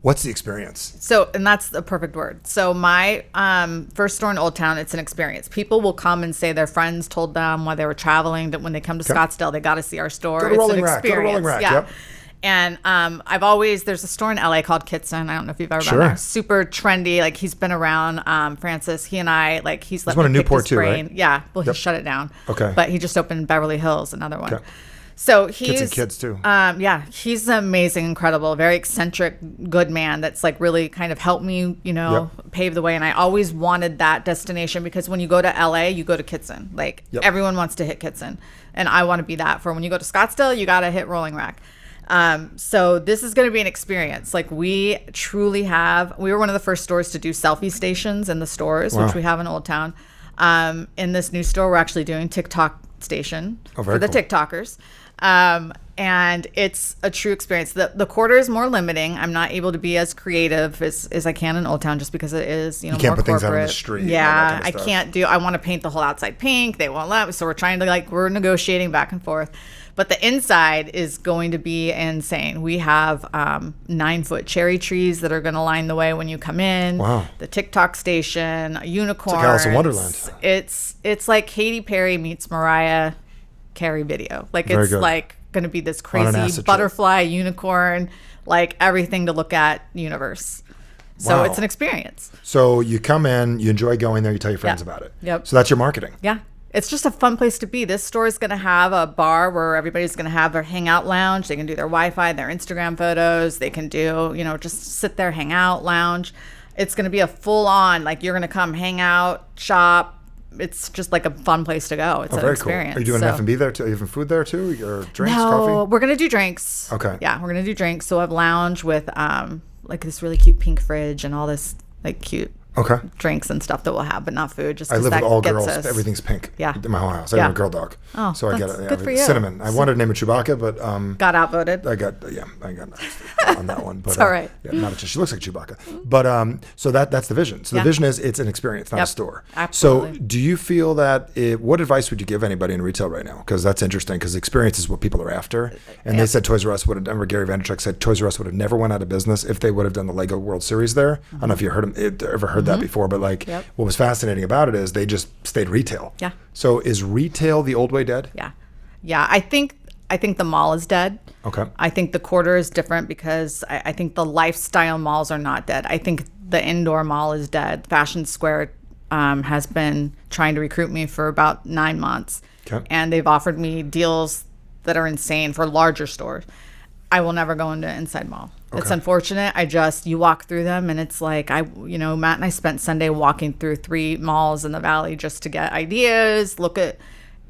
What's the experience? So, and that's the perfect word. So my first store in Old Town, it's an experience. People will come and say their friends told them while they were traveling that when they come to Scottsdale, they got to see our store. Go to Rolling Rack. Go to Rolling Rack. Yep. And there's a store in LA called Kitson. I don't know if you've ever been there. Super trendy. He's been around. Francis, he and I, he's let me one in pick Newport his too, brain. right? Yeah. Well, he shut it down. Okay. But he just opened Beverly Hills, another one. Okay. So he's Kitson Kids too. He's amazing, incredible, very eccentric, good man. That's really kind of helped me, pave the way. And I always wanted that destination because when you go to LA, you go to Kitson. Everyone wants to hit Kitson, and I want to be that. For when you go to Scottsdale, you got to hit Rolling Rack. So this is going to be an experience. We truly have. We were one of the first stores to do selfie stations in the stores, which we have in Old Town. In this new store, we're actually doing TikTok station for the TikTokers. And it's a true experience. The quarter is more limiting. I'm not able to be as creative as I can in Old Town just because it is, you more can't put corporate. things out on the street. Yeah, I can't do. I want to paint the whole outside pink. They won't let me. So we're trying to we're negotiating back and forth. But the inside is going to be insane. We have 9-foot cherry trees that are going to line the way when you come in. Wow. The TikTok station, unicorns. It's like Alice in Wonderland. It's like Katy Perry meets Mariah Carey video. It's going to be this crazy butterfly unicorn. like everything to look at universe. So Wow. it's an experience. So you come in, you enjoy going there, you tell your friends about it. Yep. So that's your marketing. Yeah. It's just a fun place to be. This store is going to have a bar where everybody's going to have their hangout lounge. They can do their Wi-Fi, their Instagram photos. They can do, just sit there, hang out, lounge. It's going to be a full on, like you're going to come hang out, shop. It's just like a fun place to go. It's an Very experience. cool. Are you doing F&B there too? Are you having food there too? Or drinks, No, coffee? we're going to do drinks. Okay. Yeah, we're going to do drinks. So we'll have lounge with like this really cute pink fridge and all this like cute Okay. drinks and stuff that we'll have, but not food. Just I 'cause live with that all gets girls. us. Everything's pink. Yeah. In my whole house. I Yeah. have a girl dog. Oh, so I get that's it. good for you. Cinnamon. I wanted to name it Chewbacca, but Got outvoted. I got on that one. But, It's all right. Yeah, not she looks like Chewbacca. But so that's the vision. So the vision is it's an experience, not a store. Absolutely. So do you feel that what advice would you give anybody in retail right now? Because that's interesting. Because experience is what people are after. And they said Toys R Us would have. Remember Gary Vaynerchuk said Toys R Us would have never went out of business if they would have done the Lego World Series there. I don't know if you ever heard that before, but like what was fascinating about it is they just stayed retail. Yeah. So is retail the old way dead? Yeah. Yeah. I think the mall is dead. Okay. I think the quarter is different because I think the lifestyle malls are not dead. I think the indoor mall is dead. Fashion Square has been trying to recruit me for about 9 months. Okay. And they've offered me deals that are insane for larger stores. I will never go into inside mall. It's unfortunate. You walk through them and it's like, Matt and I spent Sunday walking through 3 malls in the valley just to get ideas.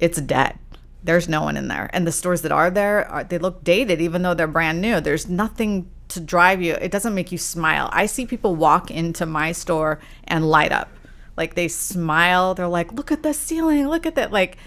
It's dead. There's no one in there. And the stores that are there, they look dated, even though they're brand new. There's nothing to drive you. It doesn't make you smile. I see people walk into my store and light up. Like they smile. They're like, look at the ceiling. Look at that. Like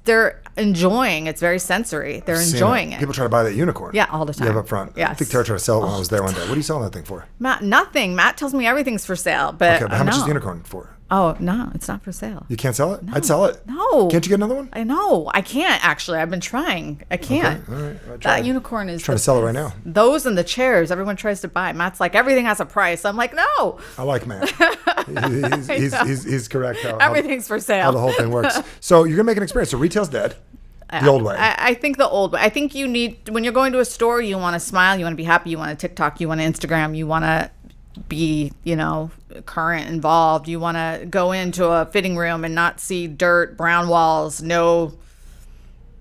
they're enjoying. It's very sensory. They're enjoying it. People try to buy that unicorn. Yeah, all the time. You have up front. Yes. I think Tara tried to sell it when I was there one day. What are you selling that thing for? Matt, nothing. Matt tells me everything's for sale, but Okay, but how much is no. the unicorn for? Oh, no, it's not for sale. You can't sell it? I'd sell it. No. Can't you get another one? I know. I can't, actually. I've been trying. I can't. Okay, all right. I'll try. That unicorn is Trying to sell it right now. Those and the chairs, everyone tries to buy. Matt's like, everything has a price. I'm like, no. I like Matt. He's correct. Everything's for sale. How the whole thing works. So you're going to make an experience. So retail's dead. The old way. I think the old way. I think you need, when you're going to a store, you want to smile, you want to be happy, you want to TikTok, you want to Instagram, you want to be, current, involved. You want to go into a fitting room and not see dirt, brown walls, no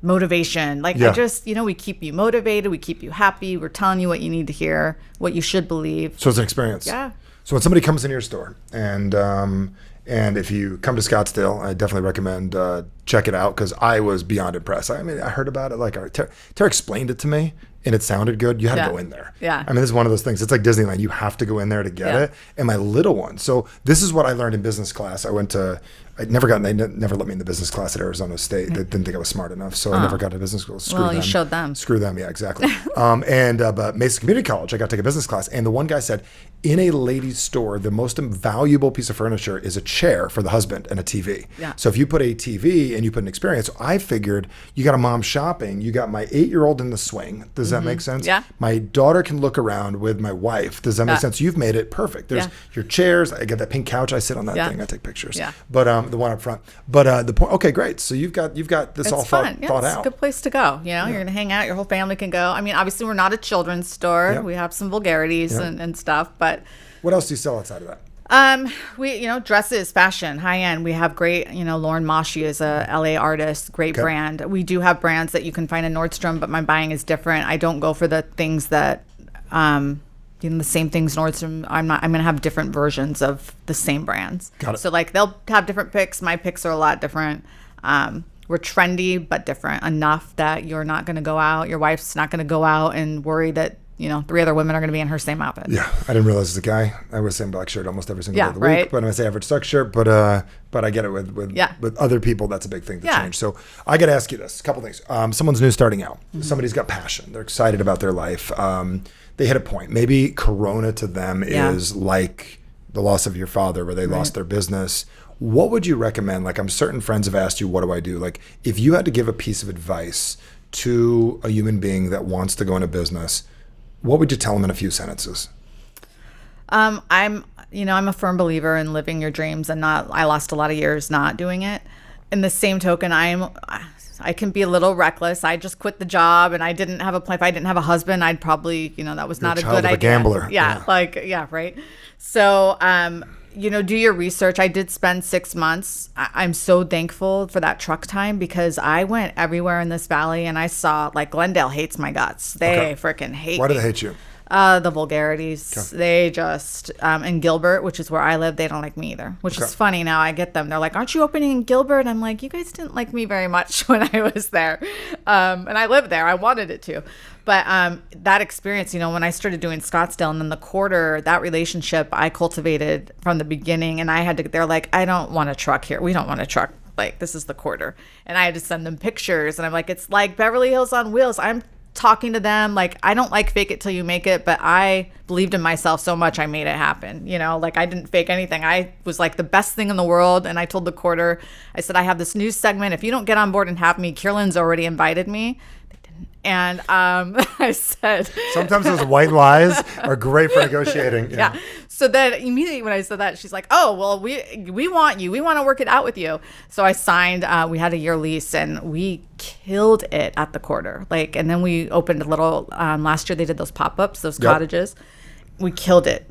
motivation. Like I just, we keep you motivated, we keep you happy, we're telling you what you need to hear, what you should believe. So it's an experience. Yeah. So when somebody comes into your store and if you come to Scottsdale, I definitely recommend check it out because I was beyond impressed. I heard about it. Like Tara explained it to me, and it sounded good. You had to go in there. Yeah. This is one of those things. It's like Disneyland. You have to go in there to get it. And my little one. So this is what I learned in business class. They never let me in the business class at Arizona State. They didn't think I was smart enough, so I never got to business school. Screw them. You showed them. Screw them. Yeah, exactly. But Mesa Community College, I got to take a business class, and the one guy said, in a ladies' store, the most valuable piece of furniture is a chair for the husband and a TV. Yeah. So if you put a TV and you put an experience, I figured you got a mom shopping, you got my 8-year-old in the swing. Does that make sense? Yeah. My daughter can look around with my wife. Does that make sense? You've made it perfect. There's your chairs. I got that pink couch. I sit on that thing. I take pictures. Yeah. But the one up front. But the point. Okay, great. So you've got this all thought It's out. a good place to go. You're going to hang out. Your whole family can go. Obviously, we're not a children's store. Yep. We have some vulgarities and stuff, but. What else do you sell outside of that? We, dresses, fashion, high end. We have great, Lauren Moshi is a LA artist, great brand. We do have brands that you can find in Nordstrom, but my buying is different. I don't go for the things that, the same things Nordstrom. I'm going to have different versions of the same brands. Got it. So they'll have different picks. My picks are a lot different. We're trendy, but different enough that you're not going to go out. Your wife's not going to go out and worry that 3 other women are going to be in her same outfit. Yeah, I didn't realize as a guy I wear the same black shirt almost every single day of the week. But when I say average Suck shirt, but I get it with other people. That's a big thing to change. So I got to ask you this: a couple things. Someone's new starting out. Mm-hmm. Somebody's got passion. They're excited about their life. They hit a point. Maybe Corona to them is like the loss of your father, where they lost their business. What would you recommend? Like, I'm certain friends have asked you, what do I do? Like, if you had to give a piece of advice to a human being that wants to go into business, what would you tell them in a few sentences? I'm a firm believer in living your dreams and I lost a lot of years not doing it. In the same token, I can be a little reckless. I just quit the job, and I didn't have a plan. If I didn't have a husband, I'd probably, that was not a good idea. A gambler. Yeah, right. So, do your research. I did spend 6 months. I'm so thankful for that truck time because I went everywhere in this valley, and I saw, like, Glendale hates my guts. They freaking hate me. Why do they hate you? The vulgarities. Okay. They just, in Gilbert, which is where I live, they don't like me either, which is funny. Now I get them. They're like, aren't you opening in Gilbert? And I'm like, you guys didn't like me very much when I was there. And I lived there. I wanted it to. But that experience, when I started doing Scottsdale and then the quarter, that relationship I cultivated from the beginning. And they're like, I don't want a truck here. We don't want a truck. Like, this is the quarter. And I had to send them pictures. And I'm like, it's like Beverly Hills on wheels. I'm talking to them. Like, I don't like fake it till you make it, but I believed in myself so much I made it happen. Like, I didn't fake anything. I was like the best thing in the world. And I told the quarter, I said, I have this news segment. If you don't get on board and have me, Kierland's already invited me. And I said, sometimes those white lies are great for negotiating. Yeah. So then immediately when I said that, she's like, oh, well, we want you. We want to work it out with you. So I signed. We had a year lease, and we killed it at the quarter. Like, and then we opened a little. Last year they did those pop-ups, those cottages. We killed it.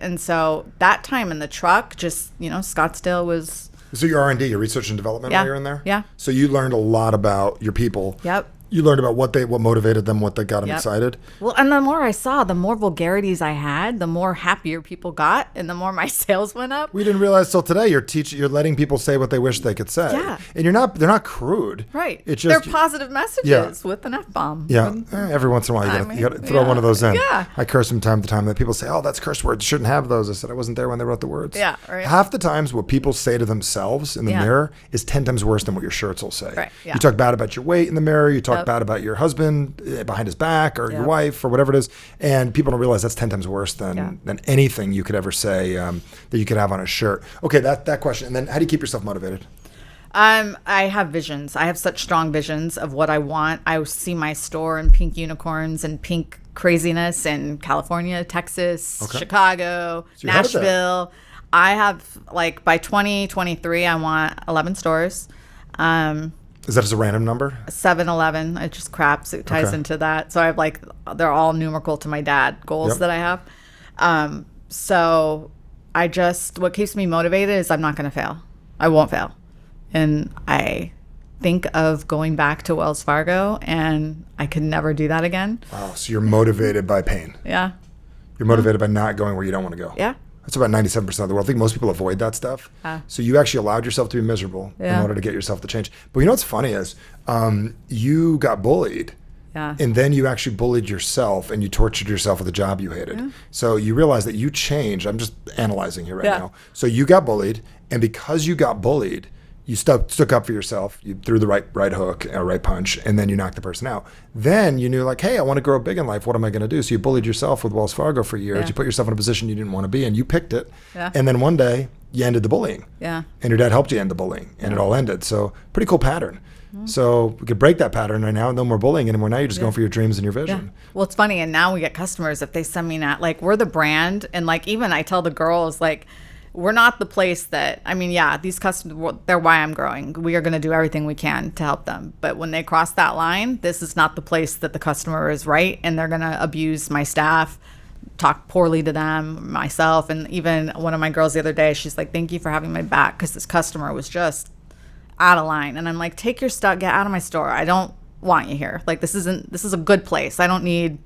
And so that time in the truck, just Scottsdale was. So your R&D, your research and development, while you're in there. Yeah. So you learned a lot about your people. Yep. You learned about what motivated them, what they got them excited. Well, and the more I saw, the more vulgarities I had, the more happier people got, and the more my sales went up. We didn't realize till today you're letting people say what they wish they could say. Yeah. And they're not crude. Right. It's just, they're positive messages with an F-bomb. Yeah. Every once in a while you got to throw one of those in. Yeah. I curse from time to time that people say, oh, that's curse words. You shouldn't have those. I said, I wasn't there when they wrote the words. Yeah. Right. Half the times what people say to themselves in the mirror is 10 times worse than what your shirts will say. Right. Yeah. You talk bad about your weight in the mirror. You talk bad about your husband behind his back or your wife or whatever it is, and people don't realize that's 10 times worse than anything you could ever say that you could have on a shirt. Okay, that question. And then how do you keep yourself motivated? I have visions. I have such strong visions of what I want. I see my store in pink unicorns and pink craziness in California, Texas, Chicago, so Nashville. I have, like, by 2023, I want 11 stores. Is that just a random number? 7-11. It just craps. It ties into that. So I have, like, they're all numerical to my dad goals that I have. So what keeps me motivated is I'm not going to fail. I won't fail. And I think of going back to Wells Fargo, and I could never do that again. Wow. So you're motivated by pain. Yeah. You're motivated by not going where you don't want to go. Yeah. That's about 97% of the world. I think most people avoid that stuff. So you actually allowed yourself to be miserable in order to get yourself to change. But you know what's funny is you got bullied. Yeah. And then you actually bullied yourself and you tortured yourself with a job you hated. Yeah. So you realize that you changed. I'm just analyzing here right now. So you got bullied, and because you got bullied, you stuck up for yourself. You threw the right hook, right punch, and then you knocked the person out. Then you knew, like, hey, I want to grow big in life. What am I going to do? So you bullied yourself with Wells Fargo for years. Yeah. You put yourself in a position you didn't want to be in. You picked it. Yeah. And then one day you ended the bullying. Yeah. And your dad helped you end the bullying, and it all ended. So pretty cool pattern. Mm-hmm. So we could break that pattern right now. No more bullying anymore. Now you're just going for your dreams and your vision. Yeah. Well, it's funny. And now we get customers, if they send me that, like, we're the brand. And, like, even I tell the girls, like, we're not the place that, I mean, yeah, these customers, they're why I'm growing. We are going to do everything we can to help them. But when they cross that line, this is not the place that the customer is right. And they're going to abuse my staff, talk poorly to them, myself. And even one of my girls the other day, she's like, thank you for having my back, because this customer was just out of line. And I'm like, take your stuff, get out of my store. I don't want you here. Like, this is a good place. I don't need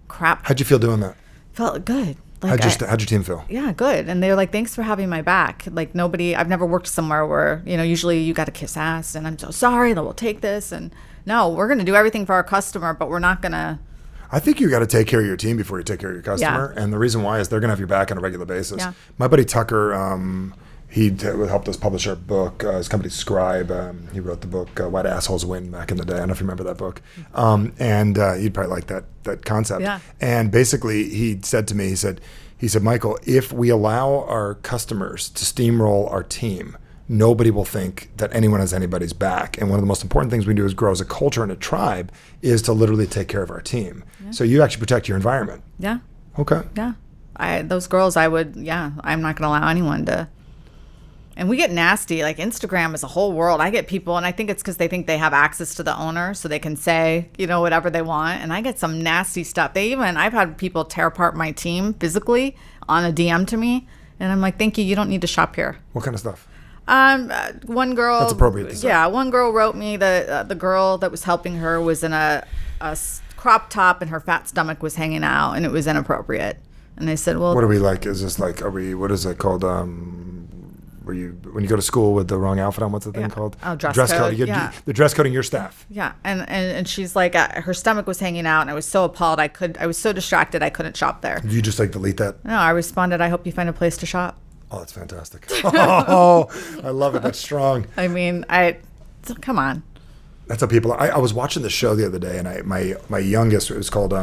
crap. How'd you feel doing that? Felt good. Like, how'd your team feel? Yeah, good. And they were like, thanks for having my back. Like, I've never worked somewhere where, usually you got to kiss ass and I'm so sorry that we'll take this. And no, we're going to do everything for our customer, but we're not going to. I think you got to take care of your team before you take care of your customer. Yeah. And the reason why is they're going to have your back on a regular basis. Yeah. My buddy Tucker, he helped us publish our book. His company Scribe. He wrote the book Why Do Assholes Win back in the day. I don't know if you remember that book. And he'd probably like that concept. Yeah. And basically he said to me, he said, Michael, if we allow our customers to steamroll our team, nobody will think that anyone has anybody's back. And one of the most important things we do is grow as a culture and a tribe is to literally take care of our team. Yeah. So you actually protect your environment. Yeah. Okay. Yeah. Those girls, I'm not going to allow anyone to And we get nasty. Like Instagram is a whole world. I get people, and I think it's because they think they have access to the owner, so they can say, whatever they want. And I get some nasty stuff. I've had people tear apart my team physically on a DM to me, and I'm like, thank you. You don't need to shop here. What kind of stuff? One girl. That's appropriate to say. Yeah, one girl wrote me that the girl that was helping her was in a crop top, and her fat stomach was hanging out, and it was inappropriate. And they said, well, what are we like? Is this like, what is it called? When you go to school with the wrong outfit on, what's the thing called? Oh, dress code. The dress coding your staff. Yeah, and she's like, her stomach was hanging out, and I was so appalled. I was so distracted, I couldn't shop there. You just like delete that? No, I responded, I hope you find a place to shop. Oh, that's fantastic. Oh, I love it. That's strong. I mean, come on. That's how people. I was watching the show the other day, and my youngest, it was called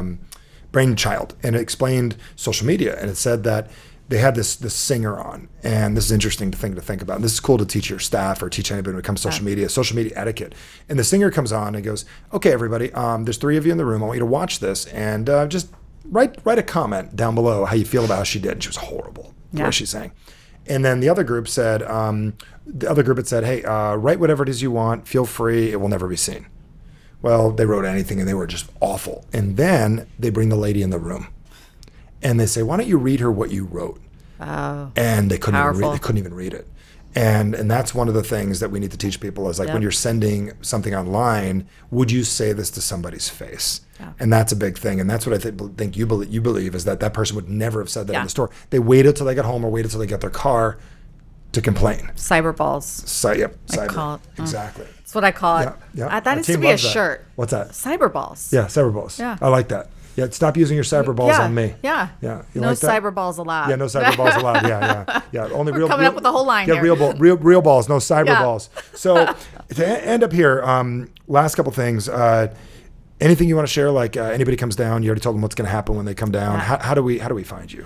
Brainchild, and it explained social media, and it said that they had this singer on, and this is an interesting thing to think about. And this is cool to teach your staff or teach anybody when it comes to social media etiquette. And the singer comes on and goes, "Okay, everybody, there's 3 of you in the room. I want you to watch this and just write a comment down below how you feel about how she did." And she was horrible the way she's saying. And then the other group said, "Hey, write whatever it is you want. Feel free. It will never be seen." Well, they wrote anything, and they were just awful. And then they bring the lady in the room. And they say, "Why don't you read her what you wrote?" Oh, and they couldn't powerful. even read it. And that's one of the things that we need to teach people is like when you're sending something online, would you say this to somebody's face? Yeah. And that's a big thing. And that's what I think you believe is that person would never have said that in the store. They waited till they got home or waited till they got their car to complain. Cyberballs. Yep. I call it. Exactly. That's what I call it. Yeah. That needs to be a shirt. What's that? Cyberballs. Yeah, cyberballs. Yeah. I like that. Yeah, stop using your cyberballs on me. Yeah. Yeah. You No like that? cyberballs allowed. Yeah, no cyberballs allowed. Yeah. Only real. Coming up with the whole line. Yeah, here. real balls, no cyberballs. So to end up here, last couple things. Anything you want to share? Like anybody comes down, you already told them what's going to happen when they come down. Yeah. How do we find you?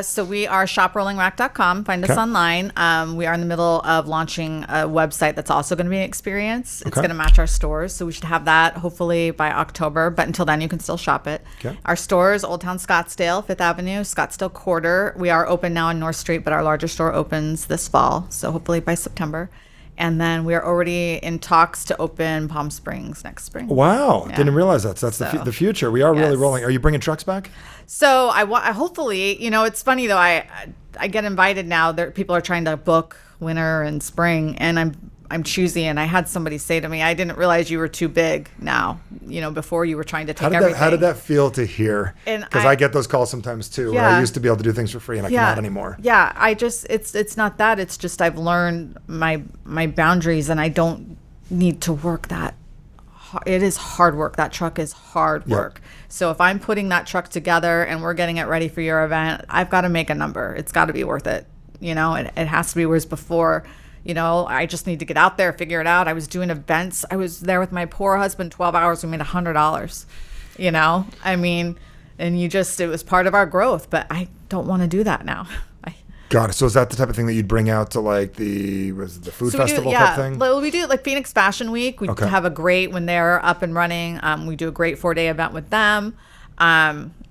So we are shoprollingrack.com. Find us online. We are in the middle of launching a website that's also going to be an experience. It's going to match our stores. So we should have that hopefully by October. But until then, you can still shop it. Okay. Our store is Old Town Scottsdale, 5th Avenue, Scottsdale Quarter. We are open now on North Street, but our larger store opens this fall. So hopefully by September. And then we are already in talks to open Palm Springs next spring. Wow. Yeah. Didn't realize that. So that's the future. We are really rolling. Are you bringing trucks back? So I hopefully, it's funny though. I get invited now. People are trying to book winter and spring, and I'm choosy. And I had somebody say to me, "I didn't realize you were too big now. Before you were trying to take everything." How did that feel to hear? Because I get those calls sometimes too. Yeah. Where I used to be able to do things for free, and I cannot anymore. Yeah, it's not that. It's just I've learned my boundaries, and I don't need to work that. It is hard work. That truck is hard work. So if I'm putting that truck together and we're getting it ready for your event, I've got to make a number. It's got to be worth it. It has to be. Whereas before, I just need to get out there, figure it out. I was doing events. I was there with my poor husband 12 hours. We made $100. I mean, and it was part of our growth. But I don't want to do that now. Got it. So is that the type of thing that you'd bring out to like the food festival type thing? Well, we do like Phoenix Fashion Week. We have a great, when they're up and running, we do a great 4-day event with them.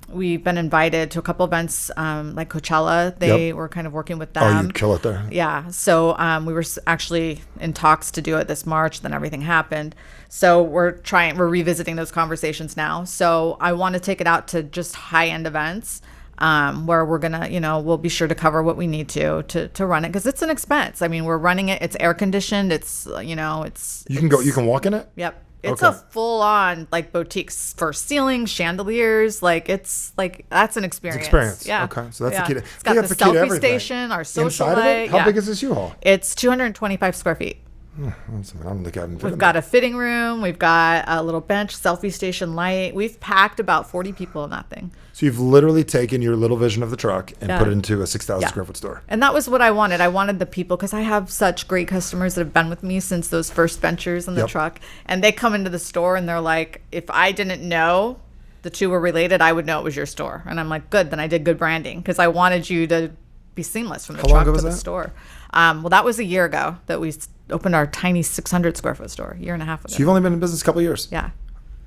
We've been invited to a couple events like Coachella. They were kind of working with them. Oh, you'd kill it there. Yeah. So we were actually in talks to do it this March. Then everything happened. So we're revisiting those conversations now. So I want to take it out to just high-end events. Where we're gonna, we'll be sure to cover what we need to run it, because it's an expense. I mean, we're running it. It's air conditioned. It's, you can walk in it. Yep. It's a full on like boutiques for ceilings, chandeliers. Like that's an experience. Yeah. Okay. So that's the key to. It's got the Selfie Station, our social Inside light. Of it? How big is this U-Haul? It's 225 square feet. I don't think I've We've got a fitting room. We've got a little bench, Selfie Station light. We've packed about 40 people in that thing. So you've literally taken your little vision of the truck and put it into a 6,000 square foot store. And that was what I wanted. I wanted the people, because I have such great customers that have been with me since those first ventures in the truck. And they come into the store and they're like, if I didn't know the two were related, I would know it was your store. And I'm like, good, then I did good branding, because I wanted you to be seamless from the truck to the store. Well, that was a year ago that we opened our tiny 600 square foot store, a year and a half ago. So you've only been in business a couple of years? Yeah.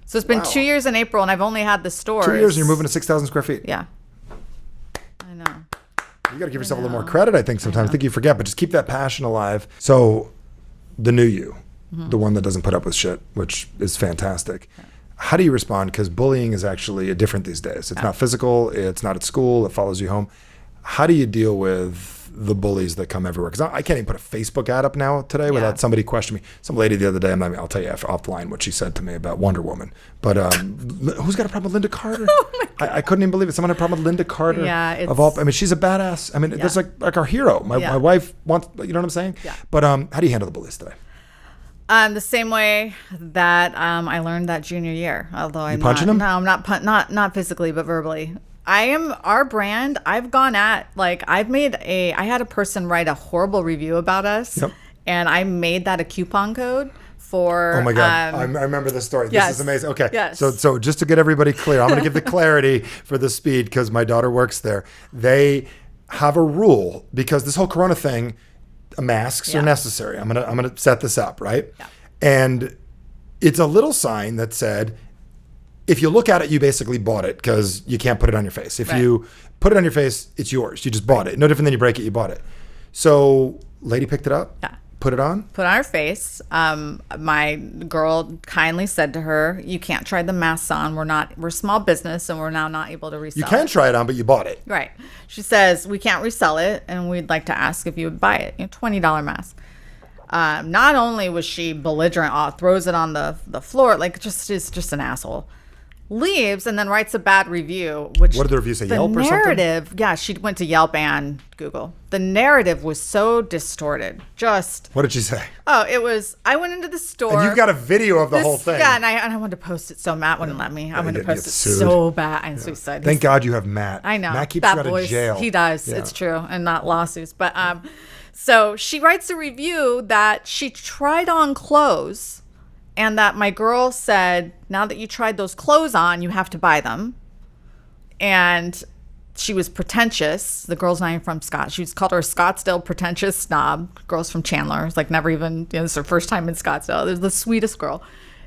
So it's been 2 years in April, and I've only had the store. 2 years and you're moving to 6,000 square feet? Yeah. I know. You got to give yourself a little more credit, I think, sometimes. I think you forget, but just keep that passion alive. So the new you, the one that doesn't put up with shit, which is fantastic. How do you respond? Because bullying is actually different these days. It's not physical. It's not at school. It follows you home. How do you deal with the bullies that come everywhere? Because I can't even put a Facebook ad up now today without somebody questioning me. Some lady the other day, I'll tell you offline what she said to me about Wonder Woman. But who's got a problem with Linda Carter? Oh my God. I couldn't even believe it. Someone had a problem with Linda Carter. Yeah, she's a badass. I mean, that's like our hero. My wife wants, you know what I'm saying? Yeah. But how do you handle the bullies today? The same way that I learned that junior year. Although I'm punching them? No, I'm not physically, but verbally. I am our brand. I've gone at I had a person write a horrible review about us, and I made that a coupon code for. Oh my God, I remember this story. Yes. This is amazing. Okay, yes. So just to get everybody clear, I'm going to give the clarity for the speed because my daughter works there. They have a rule because this whole Corona thing, masks are necessary. I'm gonna set this up, right? Yeah. And it's a little sign that said, if you look at it, you basically bought it because you can't put it on your face. If you put it on your face, it's yours. You just bought it. No different than you break it, you bought it. So lady picked it up, put it on. Put it on her face. My girl kindly said to her, you can't try the masks on. We're small business and we're now not able to resell You can try it on, but you bought it. Right. She says, we can't resell it and we'd like to ask if you would buy it. $20 mask. Not only was she belligerent, throws it on the floor, is just an asshole. Leaves and then writes a bad review. Which what did the review say? Yelp or something? The narrative, she went to Yelp and Google. The narrative was so distorted. What did she say? Oh, it was. I went into the store. And you've got a video of the whole thing. Yeah, and I wanted to post it, so Matt wouldn't let me. I wanted to post it so bad. I'm suicide. Thank God you have Matt. I know. Matt keeps you out of jail. He does. Yeah. It's true, and not lawsuits. But so she writes a review that she tried on clothes. And that my girl said, now that you tried those clothes on, you have to buy them. And she was pretentious. The girl's not even from Scott. She was called her a Scottsdale pretentious snob. Girl's from Chandler. It's never even, this is her first time in Scottsdale. They're the sweetest girl.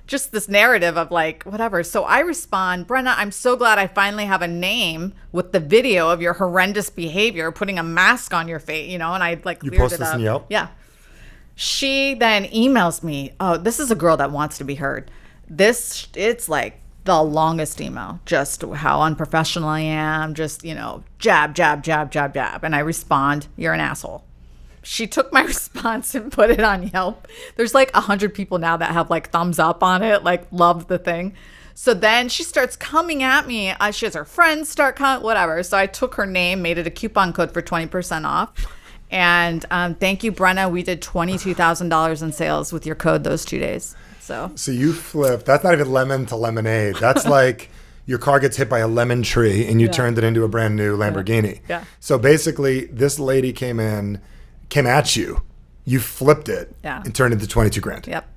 Just this narrative of whatever. So I respond, Brenna, I'm so glad I finally have a name with the video of your horrendous behavior, putting a mask on your face, and I You cleared post it this up. in Yelp? Yeah. She then emails me, oh, this is a girl that wants to be heard. It's the longest email, just how unprofessional I am, just, jab, jab, jab, jab, jab. And I respond, you're an asshole. She took my response and put it on Yelp. There's 100 people now that have thumbs up on it, loved the thing. So then she starts coming at me. She has her friends start coming, whatever. So I took her name, made it a coupon code for 20% off. And thank you, Brenna. We did $22,000 in sales with your code those 2 days. So you flipped. That's not even lemon to lemonade. That's like your car gets hit by a lemon tree and you turned it into a brand new Lamborghini. Yeah. So basically, this lady came at you. You flipped it and turned it into 22 grand. Yep.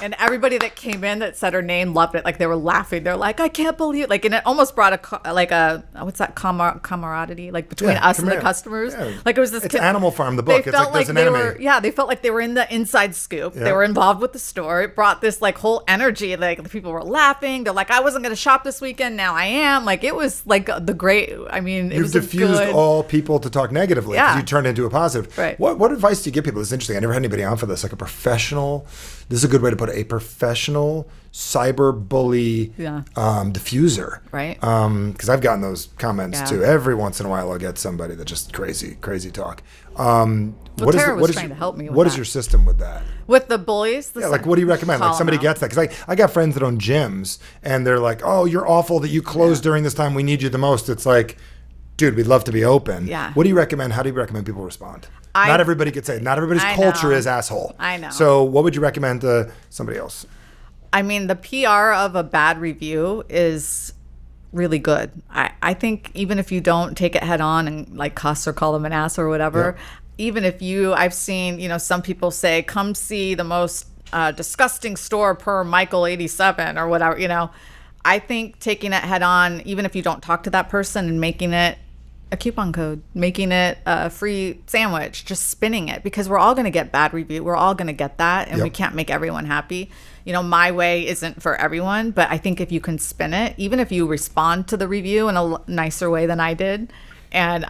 And everybody that came in that said her name loved it. They were laughing. They're like, I can't believe it. And it almost brought a what's that, camaraderie, between us and the customers. Yeah. It was this. It's Animal Farm, the book. It's there's an enemy. They felt like they were in the inside scoop. Yeah. They were involved with the store. It brought this whole energy. The people were laughing. They're like, I wasn't going to shop this weekend. Now I am. It was the great, You've diffused all people to talk negatively because you turned it into a positive. Right. What advice do you give people? It's interesting. I never had anybody on for this. A professional, this is a good way to put it, a professional cyber bully diffuser. Right. Because I've gotten those comments too. Every once in a while I'll get somebody that just crazy talk. Tara was trying to help me with What is your system with that? With the bullies? What do you recommend? Somebody gets that. Because I got friends that own gyms and they're like, oh, you're awful that you closed during this time. We need you the most. It's dude, we'd love to be open. Yeah. What do you recommend? How do you recommend people respond? Not everybody could say it. Not everybody's culture is asshole. I know. So what would you recommend to somebody else? The PR of a bad review is really good. I think even if you don't take it head on and cuss or call them an ass or whatever, even if I've seen, some people say, come see the most disgusting store per Michael 87 or whatever, I think taking it head on, even if you don't talk to that person and making it a coupon code, making it a free sandwich, just spinning it, because we're all going to get bad review. We're all going to get that, and we can't make everyone happy. My way isn't for everyone, but I think if you can spin it, even if you respond to the review in a nicer way than I did, and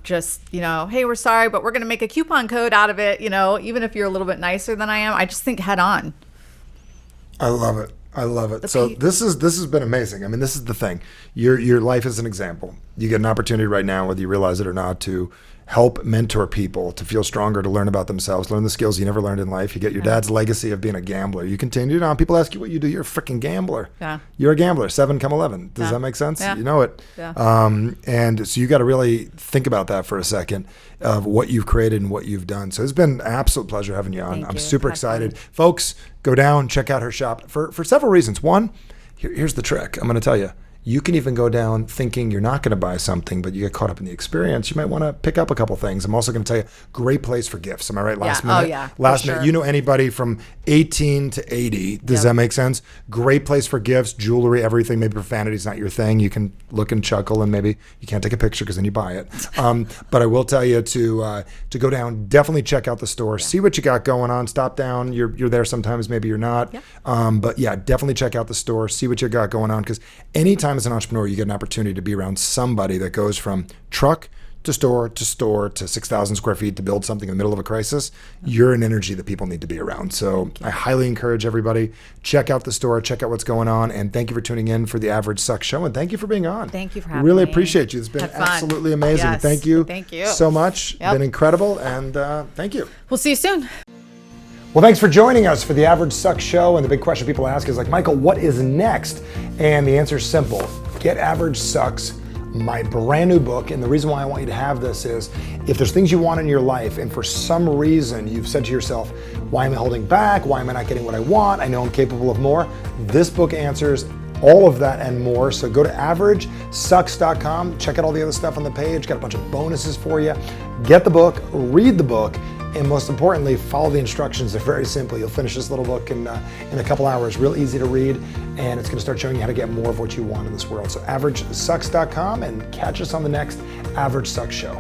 just, hey, we're sorry, but we're going to make a coupon code out of it. Even if you're a little bit nicer than I am, I just think head on. I love it. I love it. So this has been amazing. I mean, this is the thing. Your life is an example. You get an opportunity right now, whether you realize it or not, to help mentor people to feel stronger, to learn about themselves, learn the skills you never learned in life. You get your dad's legacy of being a gambler. You continue on. People ask you what you do. You're a freaking gambler. Yeah. You're a gambler. 7 come 11. Does that make sense? Yeah. You know it. Yeah. And so you got to really think about that for a second, of what you've created and what you've done. So it's been an absolute pleasure having you on. I'm super excited. Folks, go down, check out her shop for several reasons. One, here's the trick. I'm going to tell you. You can even go down thinking you're not going to buy something, but you get caught up in the experience. You might want to pick up a couple things. I'm also going to tell you, great place for gifts. Am I right? Last minute? Oh, yeah. Last minute. You know anybody from 18 to 80. Does that make sense? Great place for gifts, jewelry, everything. Maybe profanity's not your thing. You can look and chuckle, and maybe you can't take a picture because then you buy it. But I will tell you to go down, definitely check out the store, see what you got going on. Stop down. You're there sometimes, maybe you're not. But yeah, definitely check out the store, see what you got going on, because anytime as an entrepreneur, you get an opportunity to be around somebody that goes from truck to store to 6,000 square feet to build something in the middle of a crisis. You're an energy that people need to be around. So I highly encourage everybody, check out the store, check out what's going on, and thank you for tuning in for the Average Sucks Show, and thank you for being on. Thank you for having really me. Appreciate you. It's been absolutely amazing. Yes. Thank you. Thank you so much. Been incredible, and thank you. We'll see you soon. Well, thanks for joining us for the Average Sucks Show. And the big question people ask is like, Michael, what is next? And the answer is simple. Get Average Sucks, my brand new book. And the reason why I want you to have this is, if there's things you want in your life and for some reason you've said to yourself, why am I holding back? Why am I not getting what I want? I know I'm capable of more. This book answers all of that and more. So go to averagesucks.com, check out all the other stuff on the page, got a bunch of bonuses for you. Get the book, read the book, and most importantly, follow the instructions. They're very simple. You'll finish this little book in a couple hours, real easy to read, and it's gonna start showing you how to get more of what you want in this world. So averagesucks.com, and catch us on the next Average Sucks Show.